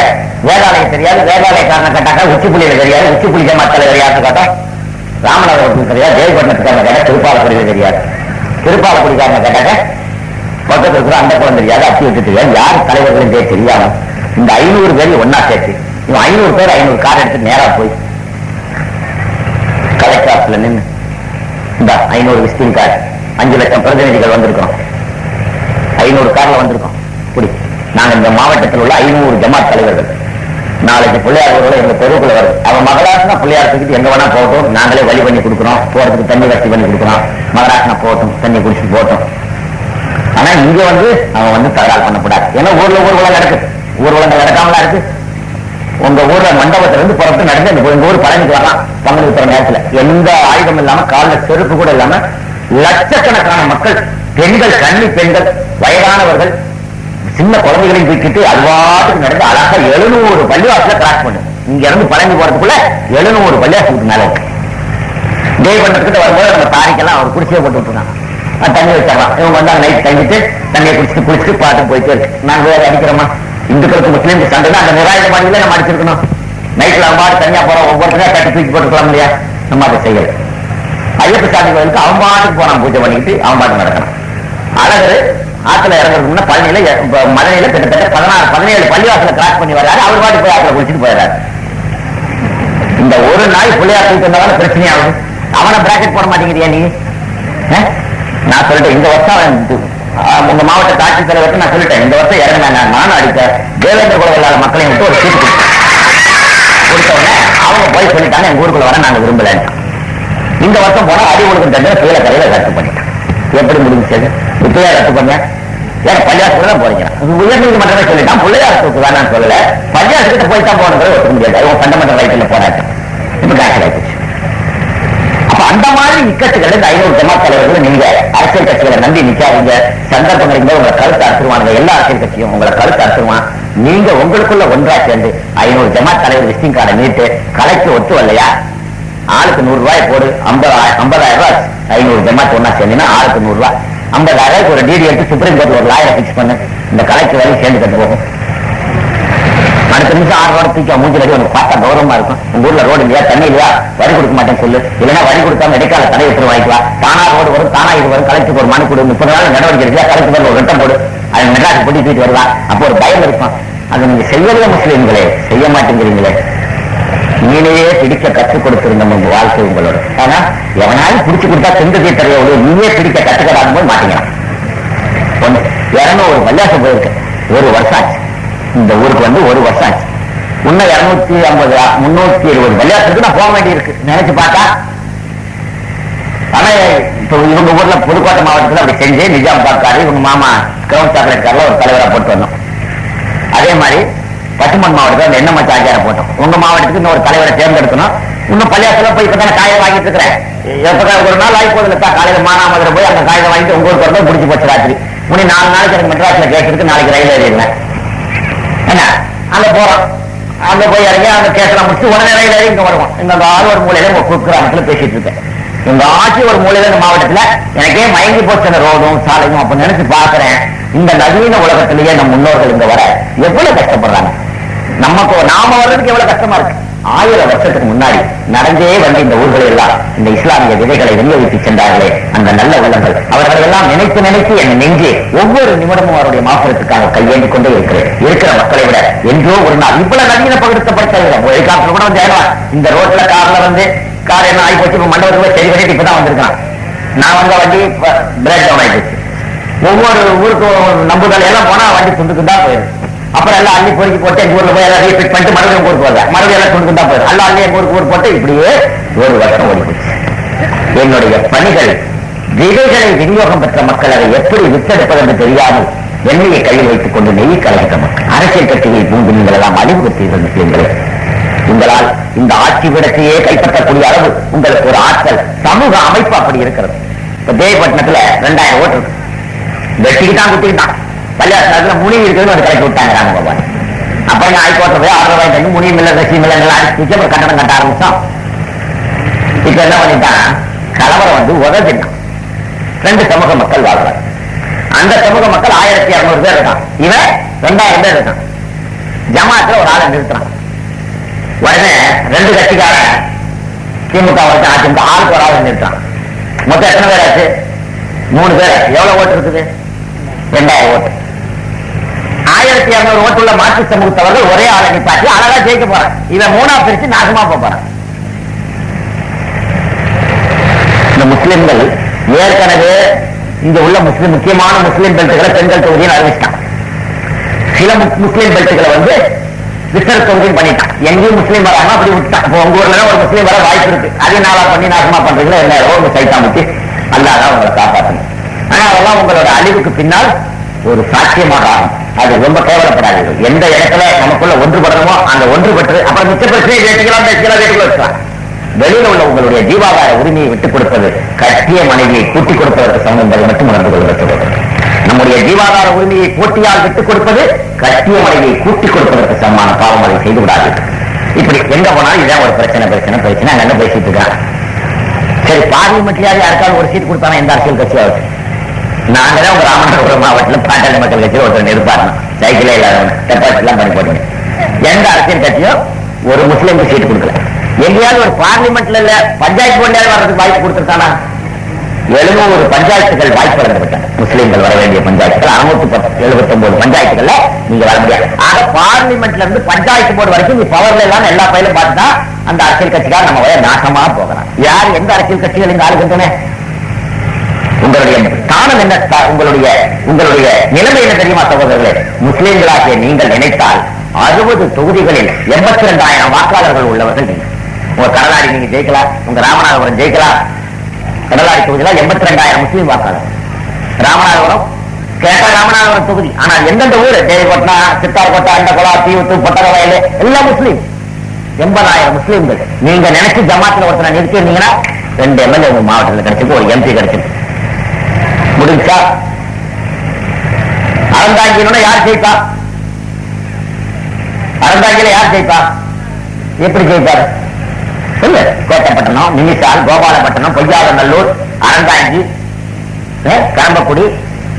வேதாலயம் தெரியாது, வேதாலயக்காரனை கேட்டாக்கா உச்சிப்புள்ளியில தெரியாது, உச்சிப்புள்ளி ஜமாத் தலைவர் யாருன்னு கேட்டா ராமநாதபுரத்துக்கு தெரியாது, தேவப்பட்டினத்துக்காரனை கேட்டா திருப்பாலக்குடியில தெரியாது, திருப்பாலக்குடிக்காரனை கேட்டாக்க பக்கத்தில் இருக்கிற அந்த குளம் தெரியாது, அத்தி விட்டு தெரியாது. யார் தலைவர்களும் தெரியாம இந்த 500 பேர் ஒன்னா சேர்த்து இவன் 500 பேர் 500 கார் எடுத்து நேரா போய் கலெக்டர் ஆஃபீஸ்ல நின்று இந்த 500 விசிட்டிங் கார்டு 5 லட்சம் பிரதிநிதிகள் வந்திருக்கோம், 500 கார்ல வந்திருக்கோம். இப்படி நாங்க இந்த மாவட்டத்தில் உள்ள 500 ஜமாத் தலைவர்கள் நாளைக்கு பிள்ளையார் எங்க தெருவுக்குள்ள வருது. அவன் மகராசனா பிள்ளையார் தூக்கிட்டு எங்க வேணா போகட்டும், நாங்களே வழி பண்ணி கொடுக்குறோம், போறதுக்கு தண்ணி வசதி பண்ணி கொடுக்குறோம், மகராசனா போகட்டும், தண்ணி குடிச்சிட்டு போகட்டும். ஆனா இங்க அவன் தகராறு பண்ணக்கூடாது. ஏன்னா ஊர்வலம் நடக்குது, ஊர்வலங்கள் நடக்காமலா இருக்கு. உங்க ஊர்ல மண்டபத்துல இருந்து புறப்பட்டு நடந்து எங்க ஊர் பழனிக்கு வரலாம். பங்குனி உத்திர நேரத்துல எந்த ஆயுதம் இல்லாம, காலில் செருப்பு கூட இல்லாம லட்சக்கணக்கான மக்கள், பெண்கள், கன்னி பெண்கள், வயதானவர்கள், சின்ன குழந்தைகளையும் தூக்கிட்டு அல்வாட்டுக்கு நடந்து அழகா 700 பள்ளிவாசல கிராஸ் பண்ணு. இங்க இருந்து பழனி போறதுக்குள்ள 700 பள்ளிவாசலுக்கு மேல இருக்கு. டேய் பண்ணத்துக்கிட்ட வரும்போது நம்ம தாரிக்கெல்லாம் அவர் குடிச்சே போட்டு விட்டுருக்காங்க. தண்ணி வச்சிடலாம். இவங்க வந்தாங்க, நைட் தங்கிட்டு தண்ணியை குடிச்சிட்டு பாட்டு போயிட்டு இருக்கு. நாங்க வேற அடிக்கிறோமா? இந்துக்களுக்கு முஸ்லீம் சண்டை அந்த நிராயுத பாடியில நம்ம அடிச்சிருக்கணும். நைட்ல அவன்பாடு தனியா போறோம், ஒவ்வொருத்தரையா கட்டி தூக்கி போட்டுக்கலாம் இல்லையா? நம்ம அதை செய்யல. ஐயப்ப சாமி கோயிலுக்கு அவன் பாட்டுக்கு போறான், பூஜை பண்ணிக்கிட்டு அவன் பாட்டு நடக்கணும். அழகரு ஆத்துல இறங்குறதுக்கு முன்ன பழனியில மலையில கிட்டத்தட்ட 16-17 பள்ளிவாசல கிராஸ் பண்ணி வர்றாரு. அவர் பாட்டு போய் ஆத்துல குளிச்சுட்டு போயிடுறாரு. இந்த ஒரு நாய் பிள்ளையா தூக்கி வந்தாலும் பிரச்சனையாகும். அவனை பிராக்கெட் போட மாட்டேங்கிறியா நீ? நான் சொல்லிட்டேன், இந்த வருஷம் உங்க மாவட்ட ஆட்சித் தலைவருக்கு நான் சொல்லிட்டேன், இந்த வருஷம் இறங்கினாங்க நானும் அடித்த தேவேந்திர குல இல்லாத மக்களையும் விட்டு ஒரு சீட்டு கொடுத்த உடனே அவங்க போய் சொல்லிட்டாங்க, எங்க ஊருக்குள்ள வர நாங்க விரும்பல. இந்த வருஷம் போனா அடி ஒழுங்கு தண்டனை கீழே கரையில ரத்து பண்ணிட்டேன். எப்படி முடிஞ்சது? இப்பயா ரத்து பண்ண? ஏன்னா பள்ளியாசத்துக்கு தான் போறீங்க. உயர் நீதிமன்றமே சொல்லிட்டான், பிள்ளையாசத்துக்கு வேணான்னு சொல்லல, பள்ளியாசத்துக்கிட்ட போய் தான் போனது ஒத்துக்க முடியாது. அவங்க ஃபண்டமெண்டல் ரைட்ல போராட்டம் இப்ப கேன்சல் ஆயிடுச்சு. அப்ப அந்த மாதிரி இக்கட்டுகள் இந்த 500 ஜமாத் தலைவர்கள் நீங்க அரசியல் கட்சிகளை நம்பி நிக்காதீங்க. சந்தர்ப்பம் இருக்கும்போது உங்களை கருத்து அறுத்துருவாங்க. எல்லா அரசியல் கட்சியும் உங்களை கருத்து அறுத்துருவான். நீங்க உங்களுக்குள்ள ஒன்றா சேர்ந்து 500 ஜமாத் தலைவர் விசிட்டிங் கார்டை நீட்டு கலைக்கு ஒத்து வரலையா? ஆளுக்கு 100 ரூபாய் போடு, 50,000 ரூபாய் 500 ஜமாத் ஒன்னா சேர்ந்தீங்கன்னா ஆளுக்கு 100 ரூபாய், 50,000 ஒரு டிடி எடுத்து சுப்ரீம் கோர்ட்ல ஒரு லாயரை பிக்ஸ் பண்ணு. இந்த கலைக்கு வரையும் சேர்ந்து கட்டு போகும். அடுத்த நிமிஷம் 6 ரோடு தூக்கி மூஞ்சி அடி உனக்கு பார்த்தா கௌரவமா இருக்கும். உங்க ஊர்ல ரோடு இல்லையா, தண்ணி இல்லையா, வரி கொடுக்க மாட்டேன்னு சொல்லு. இல்லைன்னா வரி கொடுக்காம இடைக்கால தடை எடுத்து வாங்கிக்கலாம். தானா ரோடு வரும், தானா இது வரும், கலெக்டருக்கு ஒரு மனு கொடு, 30 நாள் நடவடிக்கை எடுக்கா, கலெக்டர் ஒரு ரெட்டம் போடு, அது மெட்ராஸ் போட்டி தூக்கிட்டு வரலாம். அப்போ ஒரு பயம் இருக்கும். அது நீங்க செய்யவே முஸ்லீம்களே செய்ய மாட்டேங்கிறீங்களே. நீனையே பிடிக்க கற்றுக் கொடுத்திருந்த உங்க வாழ்க்கை உங்களோட. ஆனா எவனாலும் பிடிச்சு கொடுத்தா செஞ்சதே தெரியவில்லை, நீயே பிடிக்க கற்றுக்கடாத போது மாட்டீங்களாம். 200 பள்ளியாசம் போயிருக்கு, 1 வருஷம் ஆச்சு. இந்த ஊருக்கு 1 வருஷம் ஆச்சு. இன்னும் 250 320 பள்ளியாசத்துக்கு நான் போக வேண்டி இருக்கு நினைச்சு பார்த்தா. ஆனா இப்ப இவங்க ஊர்ல புதுக்கோட்டை மாவட்டத்தில் அப்படி செஞ்சு நிஜாம் பார்க்காரு, இவங்க மாமா கிரவுண்ட் சாக்லேட் கார்ல ஒரு தலைவரா போட்டு வந்தோம். அதே மாதிரி பசுமன் மாவட்டத்தில் எண்ணெய் மச்ச ஆச்சாரம் போட்டோம். உங்க மாவட்டத்துக்கு இன்னொரு தலைவரை தேர்ந்தெடுக்கணும். இன்னும் பள்ளியாசல போய் இப்பதானே காயம் வாங்கிட்டு இருக்கிறேன். எப்ப ஒரு நாள் ஆகி போதில்லை, காலையில மானாமதுரை போய் அந்த காகிதம் வாங்கிட்டு உங்க ஊருக்கு வரணும், முடிச்சு போச்சு ராத்திரி. 4 நாளைக்கு எனக்கு மெட்ராஸ்ல கேட்கறதுக்கு நாளைக்கு ரயில் ஏறிடுவேன். என்ன அங்க போறோம், அங்க போய் இறங்கி அந்த கேசலாம் முடிச்சு உடனே இங்க வருவோம். இந்த ஆழ்வார் மூலையில குக்கிராமத்துல பேசிட்டு இருக்கேன். எங்க ஆட்சி ஒரு மூலையில இந்த மாவட்டத்துல எனக்கே மயங்கி போச்சு அந்த ரோடும் சாலையும். அப்ப நினைச்சு பாக்குறேன், இந்த நவீன உலகத்திலேயே நம்ம முன்னோர்கள் இங்க வர எவ்வளவு கஷ்டப்படுறாங்க. நமக்கு நாம வர்றதுக்கு எவ்வளவு கஷ்டமா இருக்கு. 1000 வருஷத்துக்கு முன்னாடி நடந்தே வந்து இந்த ஊர்களை எல்லாம் இந்த இஸ்லாமிய விதைகளை விநியோகித்து சென்றார்களே அந்த நல்ல உள்ளங்கள், அவர்களை எல்லாம் நினைத்து நினைத்து என் நெஞ்சு ஒவ்வொரு நிமிடமும் அவருடைய மாசத்துக்காக கையேந்தி கொண்டே இருக்கிற மக்களை விட என்றோ ஒரு நாள் இவ்வளவு நவீனப்படுத்தப்பட்ட ஹெலிகாப்டர் கூட வந்து இந்த ரோட்ல கார்ல வந்து கார் என்ன ஆகி போச்சு, இப்ப மண்டபத்துக்கு சரி பண்ணிட்டு இப்பதான் வந்திருக்கான். நான் வந்த வண்டி பிரேக் டவுன் ஆயிடுச்சு. ஒவ்வொரு ஊருக்கும் நம்புதல் எல்லாம் போனா வண்டி துண்டுக்கு தான் போயிருக்கு. அப்புறம் எல்லாம் அள்ளி பொறுக்கி போட்டு எங்க ஊர்ல போய் எல்லாம் ரீபீட் பண்ணிட்டு மறுபடியும் ஊருக்கு வருது, மறுபடியும் எல்லாம் துண்டுக்கு தான் போயிருக்கு. எல்லாம் அள்ளி எங்க ஊருக்கு ஊர் போட்டு இப்படியே ஒரு வருஷம் ஓடி போச்சு. என்னுடைய பணிகள் விதைகளை விநியோகம் பெற்ற மக்கள் அதை எப்படி வித்தெடுப்பது என்று தெரியாமல் எண்ணெயை கையில் வைத்துக் கொண்டு நெய் கலகிற மக்கள், அரசியல் கட்சியை பூந்து நீங்கள் எல்லாம் அழிவு பெற்றீர்கள் முஸ்லிம்களே. உங்களால் இந்த ஆட்சி விடத்தையே கைப்பற்றக்கூடிய அளவு உங்களுக்கு ஒரு ஆற்றல் சமூக அமைப்பு அப்படி இருக்கிறது. இப்ப தேவப்பட்டினத்துல 2000 ஓட்டு இருக்கு. வெட்டிக்கிட்டான் குத்திக்கிட்டான். பள்ளியாசனத்துல முனிவு இருக்குதுன்னு ஒரு கலக்கி விட்டாங்க ராமகோபால். அப்ப நான் ஹைகோர்ட்ல போய் 6 ரூபாய் தண்ணி முனிவு மில்ல ரசி மில்லங்கள் அடிச்சு அப்புறம் கட்டணம் கட்ட ஆரம்பிச்சோம். இப்ப என்ன பண்ணிட்டான், கலவரம் வந்து உதவிட்டான். 2 சமூக மக்கள் வாழ்றாங்க. அந்த சமூக மக்கள் 1200 பேர் இருக்கான், இவன் 2000 பேர் இருக்கான். ஜமாத்துல ஒரு ஆளை நிறுத்துறான். உடனே 2 கட்சிக்காரன் திமுக அதிமுக ஆளுக்கு ஒரு ஆள் நிறுத்தான். மொத்தம் எத்தனை பேர் ஆச்சு? 3 பேர். எவ்வளவு ஓட்டு இருக்குது? 2000 ஓட்டு. 1200 ஓட்டுள்ள மாற்று சமூகத்தவர்கள் ஒரே ஆளை நிப்பாட்டி அழகா ஜெயிக்க போறான். இவன் 3ஆ பிரிச்சு நாசமா போறான். இந்த முஸ்லிம்கள் ஏற்கனவே இங்க உள்ள முக்கியமான முஸ்லிம் பெல்ட்டுகளை பெண்கள் தொகுதியில் அறிவிச்சிட்டான். சில முஸ்லிம் பெல்ட்டுகளை வந்து ரிசர்வ் தொகுதியும் பண்ணிட்டான். எங்கேயும் முஸ்லீம் வராம அப்படி விட்டான். இப்போ உங்க ஊர்ல ஒரு முஸ்லீம் வர வாய்ப்பு இருக்கு, அதே நாளா பண்ணி நாசமா பண்றீங்களா என்ன உங்க சைத்தாமுத்தி அல்லாதான் உங்களை காப்பாற்றணும். ஆனா அதெல்லாம் உங்களோட அழிவுக்கு பின்னால் ஒரு சாட்சியமாக ஆகும். அது ரொம்ப கேவலப்படாதீர்கள். எந்த இடத்துல நமக்குள்ள ஒன்றுபடணுமோ அந்த ஒன்றுபட்டு அப்புறம் மிச்ச பிரச்சனையை வேட்டிக்கலாம் பேசிக்கலாம் வீட்டுக்குள்ள வச்சுக்கலாம். வெளியில உள்ள உங்களுடைய ஜீவாதார உரிமையை விட்டுக் கொடுப்பது கட்டிய மனைவியை கூட்டிக் கொடுப்பதற்கு சமம் என்பதை மட்டும் உணர்ந்து கொள்வது. நம்முடைய ஜீவாதார உரிமையை போட்டியால் விட்டுக் கொடுப்பது கட்டிய மனைவியை கூட்டிக் கொடுப்பதற்கு சமமான பாவம் அதை செய்து விடாது. இப்படி எங்க போனாலும் இதான் ஒரு பிரச்சனை அங்க என்ன பேசிட்டு இருக்காங்க. சரி, பார்லிமெண்ட்லயாவது யாருக்காவது ஒரு சீட் கொடுத்தானா எந்த அரசியல் கட்சியாவது? நாங்கதான் உங்க ராமநாதபுரம் மாவட்டத்தில் பாட்டாளி மக்கள் கட்சியில் ஒருத்தர் நிற்பாருங்க, சைக்கிளே இல்லாதவங்க டெபாசிட் எல்லாம் பண்ணி போட்டு. எந்த அரசியல் கட்சியும் ஒரு முஸ்லீமுக்கு சீட் கொடுக்கல. எங்கேயாவது ஒரு பார்லிமெண்ட்ல இல்ல பஞ்சாயத்து போட்டியாவது வர்றதுக்கு வாய்ப்பு கொடுத்துருக்கானா? 700 பஞ்சாயத்துகள் வாய்ப்பு வழங்கப்பட்டன. முஸ்லீம்கள் வர வேண்டிய பஞ்சாயத்துகள் 679 பஞ்சாயத்துகள்ல நீங்க வர முடியாது. ஆக பார்லிமெண்ட்ல இருந்து பஞ்சாயத்து போர்டு வரைக்கும் நீ பவர்ல எல்லாம் எல்லா பயிலும் பார்த்துட்டா அந்த அரசியல் கட்சிக்காக நம்ம நாசமா போகலாம். யார் எந்த அரசியல் கட்சிகள் இங்க ஆளுகின்றன? உங்களுடைய ஸ்தானம் என்ன? உங்களுடைய நிலைமை என்ன தெரியுமா சகோதரர்களே? முஸ்லீம்களாகிய நீங்கள் நினைத்தால் 60 தொகுதிகளில் 82,000 வாக்காளர்கள் உள்ளவர்கள் நீங்க. உங்க கடலாடி நீங்க ஜெயிக்கலாம், உங்க ராமநாதபுரம் ஜெயிக்கலாம். கடலாடி தொகுதியில 82,000 முஸ்லீம் வாக்காளர். ராமநாதபுரம் கேட்டா ராமநாதபுரம் தொகுதி. ஆனால் எந்தெந்த ஊரு தேவப்பட்டினா, சித்தார்கோட்டை, அண்டகுளா, தீவுத்து, பட்டரவயல் எல்லாம் முஸ்லீம். 80,000 முஸ்லீம்கள். நீங்க நினைச்சு ஜமாத்துல ஒருத்தனை நிறுத்திருந்தீங்கன்னா 2 எம்எல்ஏ உங்க மாவட்டத்தில் கிடைச்சிருக்கு, ஒரு எம்பி கிடைச்சிருக்கு. முடிஞ்சா அறந்தாங்கினோட யார் ஜெயிப்பா? அறந்தாங்கில யார் ஜெயிப்பா? எப்படி ஜெயிப்பாரு? சொல்லு. கோட்டைப்பட்டினம், மினிசால், கோபாலப்பட்டினம், பொய்யாதநல்லூர், அறந்தாங்கி, கரம்பக்குடி,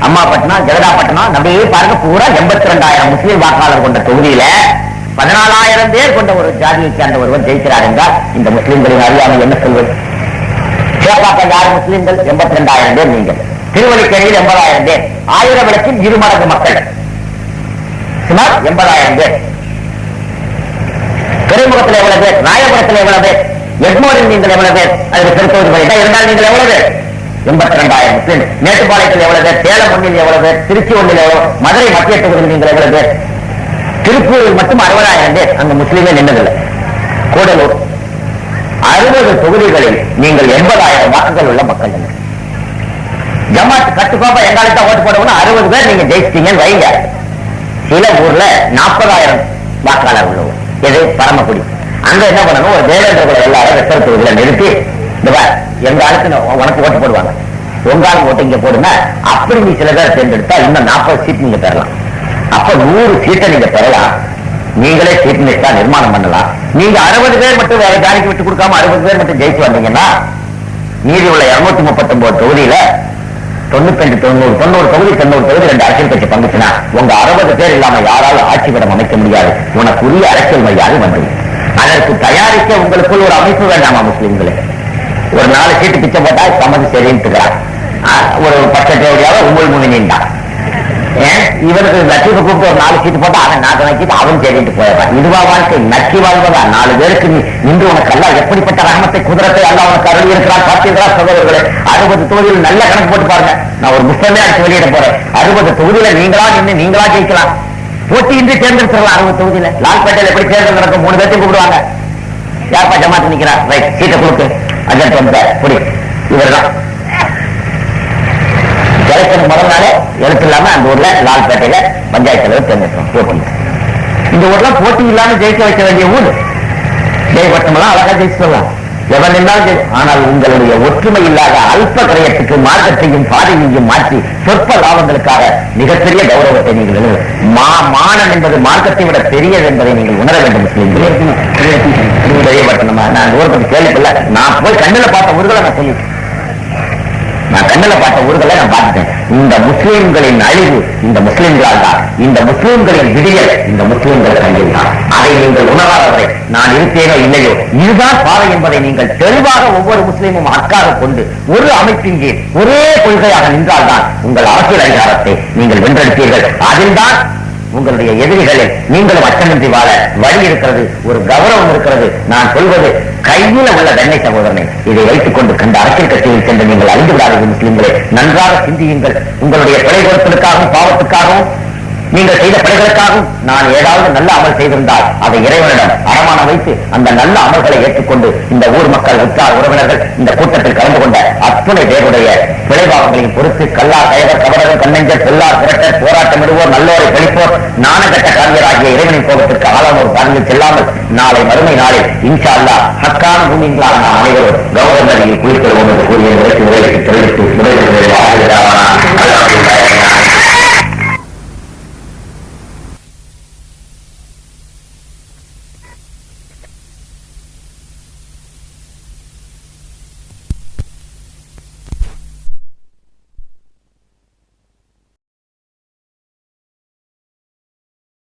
அம்மாப்பட்டினம், ஜெகதாப்பட்டினம், அப்படியே பாருங்க பூரா 82,000 முஸ்லீம் வாக்காளர் கொண்ட தொகுதியில 14,000 பேர் கொண்ட ஒரு ஜாதியை சேர்ந்த ஒருவர் ஜெயிக்கிறார் என்றால் இந்த முஸ்லீம்களின் அறியாமல் என்ன சொல்வது? சேப்பாக்கம் யார் முஸ்லீம்கள்? 82,000 பேர். நீங்கள் திருவள்ளிக்கேணியில் 80,000 பேர். 1000 விளக்கில் 2 மடங்கு மக்கள், சுமார் 80,000 பேர். துறைமுகத்தில் எவ்வளவு பேர்? ராயபுரத்தில் எவ்வளவு பேர்? எட்மோரில் நீங்கள் எவ்வளவு பேர்? அதில் திருத்தொகுதி இருந்தால் நீங்கள் எவ்வளவு பேர்? 82,000 முஸ்லீம். மேட்டுப்பாளையத்தில் எவ்வளவு பேர்? சேலம் ஒன்றில் எவ்வளவு பேர்? திருச்சி ஒன்றில் எவ்வளவு? மதுரை மத்திய தொகுதியில் நீங்கள் எவ்வளவு பேர்? திருப்பூரில் மட்டும் 60,000 பேர். அங்கு முஸ்லீமே நின்றதில்லை. கூடலூர் 60 தொகுதிகளில் நீங்கள் 80,000 வாக்குகள் உள்ள மக்கள். ஜமாத் கட்டுக்கோப்பா எங்காலத்தான் ஓட்டு போடணும் 60 பேர் நீங்க ஜெயிச்சிட்டீங்கன்னு வைங்க. சில ஊர்ல 40,000 வாக்காளர் உள்ளவர். எது? பரமக்குடி. அங்க என்ன பண்ணணும், ஒரு தேவேந்திர எல்லாரும் ரிசர்வ் தொகுதியில நிறுத்தி எங்க ஆளுக்கு உனக்கு ஓட்டு போடுவாங்க, உங்காலும் ஓட்டு இங்க போடுங்க. அப்படி நீ சில பேர் தேர்ந்தெடுத்தா இன்னும் 40 சீட் நீங்க பெறலாம். அப்ப 100 சீட்டை நீங்க பெறலாம். நீங்களே சீஃப் மினிஸ்டரா நிர்மாணம் பண்ணலாம். நீங்க 60 பேர் மட்டும் வேற ஜாதிக்கு விட்டு கொடுக்காம 60 பேர் மட்டும் ஜெயிச்சு வந்தீங்கன்னா மீதி உள்ள 239 தொகுதியில 90 தொகுதி 2 அரசியல் கட்சி பங்குச்சுன்னா உங்க 60 பேர் இல்லாம யாராலும் ஆட்சிபடம் அமைக்க முடியாது. உனக்கு உரிய அரசியல் மரியாதை வந்து அதற்கு தயாரிக்க உங்களுக்குள் ஒரு அமைப்பு வேண்டாமா? முஸ்லிம்களே ஒரு 4 சீட்டு பிச்சை போட்டா சமது சரின்னு ஒரு பட்சத்தோடையாவது உங்கள் முன்னின் தான். இவருக்கு லட்சியத்தை கூப்பிட்டு ஒரு 4 சீட்டு போட்டா அவன் 4 சீட்டு அவன் சரிட்டு போயிடுறான். இதுவா வாழ்க்கை? நக்கி வாழ்வதா? 4 பேருக்கு இன்று உனக்கு அல்ல எப்படிப்பட்ட ரகமத்தை குதிரத்தை அல்ல உனக்கு அருள் இருக்கிறான். பார்த்தீர்களா சகோதரர்களே? 60 தொகுதியில் நல்ல கணக்கு போட்டு பாருங்க. நான் ஒரு புத்தகமே அடிச்சு வெளியிட போறேன். 60 தொகுதியில நீங்களா நின்று நீங்களா ஜெயிக்கலாம். போட்டியின்றி தேர்ந்தெடுத்துடலாம். 60 தொகுதியில லால்பேட்டையில் எப்படி தேர்தல் நடக்கும்? 3 பேர்த்தையும் கூப்பிடுவாங்க. யார்ப்பா ஜமாத்து நிக்கிறார்? ரைட், சீட்டை கொடுக்கு. அஜென்ட் வந்தார். புடி, இவர் தான் எலெக்ஷன் முதல் நாளே எழுத்து இல்லாம அந்த ஊர்ல லால்பேட்டையில பஞ்சாயத்து தலைவர் தேர்ந்தெடுத்தோம். போட்டி இந்த ஊர்ல போட்டி இல்லாம ஜெயிக்க வைக்க வேண்டிய ஊர். ஜெயபட்டமெல்லாம் அழகா ஜெயிச்சு சொல்லலாம். எவன் இருந்தாலும். ஆனால் உங்களுடைய ஒற்றுமை இல்லாத அல்ப கரையத்துக்கு மார்க்கத்தையும் பாதையையும் மாற்றி சொற்ப லாபங்களுக்காக மிகப்பெரிய கௌரவத்தை நீங்கள் மானம் என்பது மார்க்கத்தை விட பெரியது என்பதை நீங்கள் உணர வேண்டும். முஸ்லீம்களே ஜெயபட்டணமா நான் ஊர் பற்றி கேள்விப்படல. நான் போய் கண்ணுல பார்த்த ஊர்களை நான் சொல்லி நான் கண்ணில் பார்த்த ஊர்களை நான் பார்த்துட்டேன். இந்த முஸ்லீம்களின் அழிவு இந்த முஸ்லீம்களால் தான். இந்த முஸ்லீம்களின் விடியல் இந்த முஸ்லீம்கள் கையில் தான். அதை நீங்கள் உணராதவரை நான் இருப்பேனோ இல்லையோ இதுதான் பாதை என்பதை நீங்கள் தெளிவாக ஒவ்வொரு முஸ்லீமும் ஹக்காக கொண்டு ஒரு அமைப்பின் கீழ் ஒரே கொள்கையாக நின்றால்தான் உங்கள் அரசியல் அதிகாரத்தை நீங்கள் வென்றெடுப்பீர்கள். அதில்தான் உங்களுடைய எதிரிகளை நீங்களும் அச்சமின்றி வாழ வழி இருக்கிறது, ஒரு கௌரவம் இருக்கிறது. நான் சொல்வது கையில உள்ள வெண்ணை சகோதரனை இதை வைத்துக் கொண்டு கண்ட அரசியல் கட்சியில் சென்று நீங்கள் அறிந்து விடாதீர்கள். முஸ்லிம்களே நன்றாக சிந்தியுங்கள். உங்களுடைய பிழை பொருட்களுக்காகவும் பாவத்துக்காகவும் நீங்கள் செய்த பிழைகளுக்காகவும் நான் ஏதாவது நல்ல அமல் செய்திருந்தால் அதை இறைவனிடம் அறமான வைத்து அந்த நல்ல அமல்களை ஏற்றுக்கொண்டு இந்த ஊர் மக்கள் உற்றார் உறவினர்கள் இந்த கூட்டத்தில் கலந்து கொண்ட அத்துணை பேருடைய பிழைபாவங்களையும் பொறுத்து கல்லார் கயவர் கவரர் கண்ணஞ்சர் செல்லார் திரட்டர் போராட்டமிடுவோர் நல்லோரை கழிப்போர் நாணகட்ட காரியராகிய இறைவனின் கோபத்திற்கு ஆளானோர் காரில் செல்லாமல் நாளை மறுமை நாளில் இன்ஷா அல்லாஹ் ஹக்கான பூமிகளால் நாம் அனைவரும் கௌரவ நதியில் குளிக்கிறோம் என்று கூறிய தெரிவித்து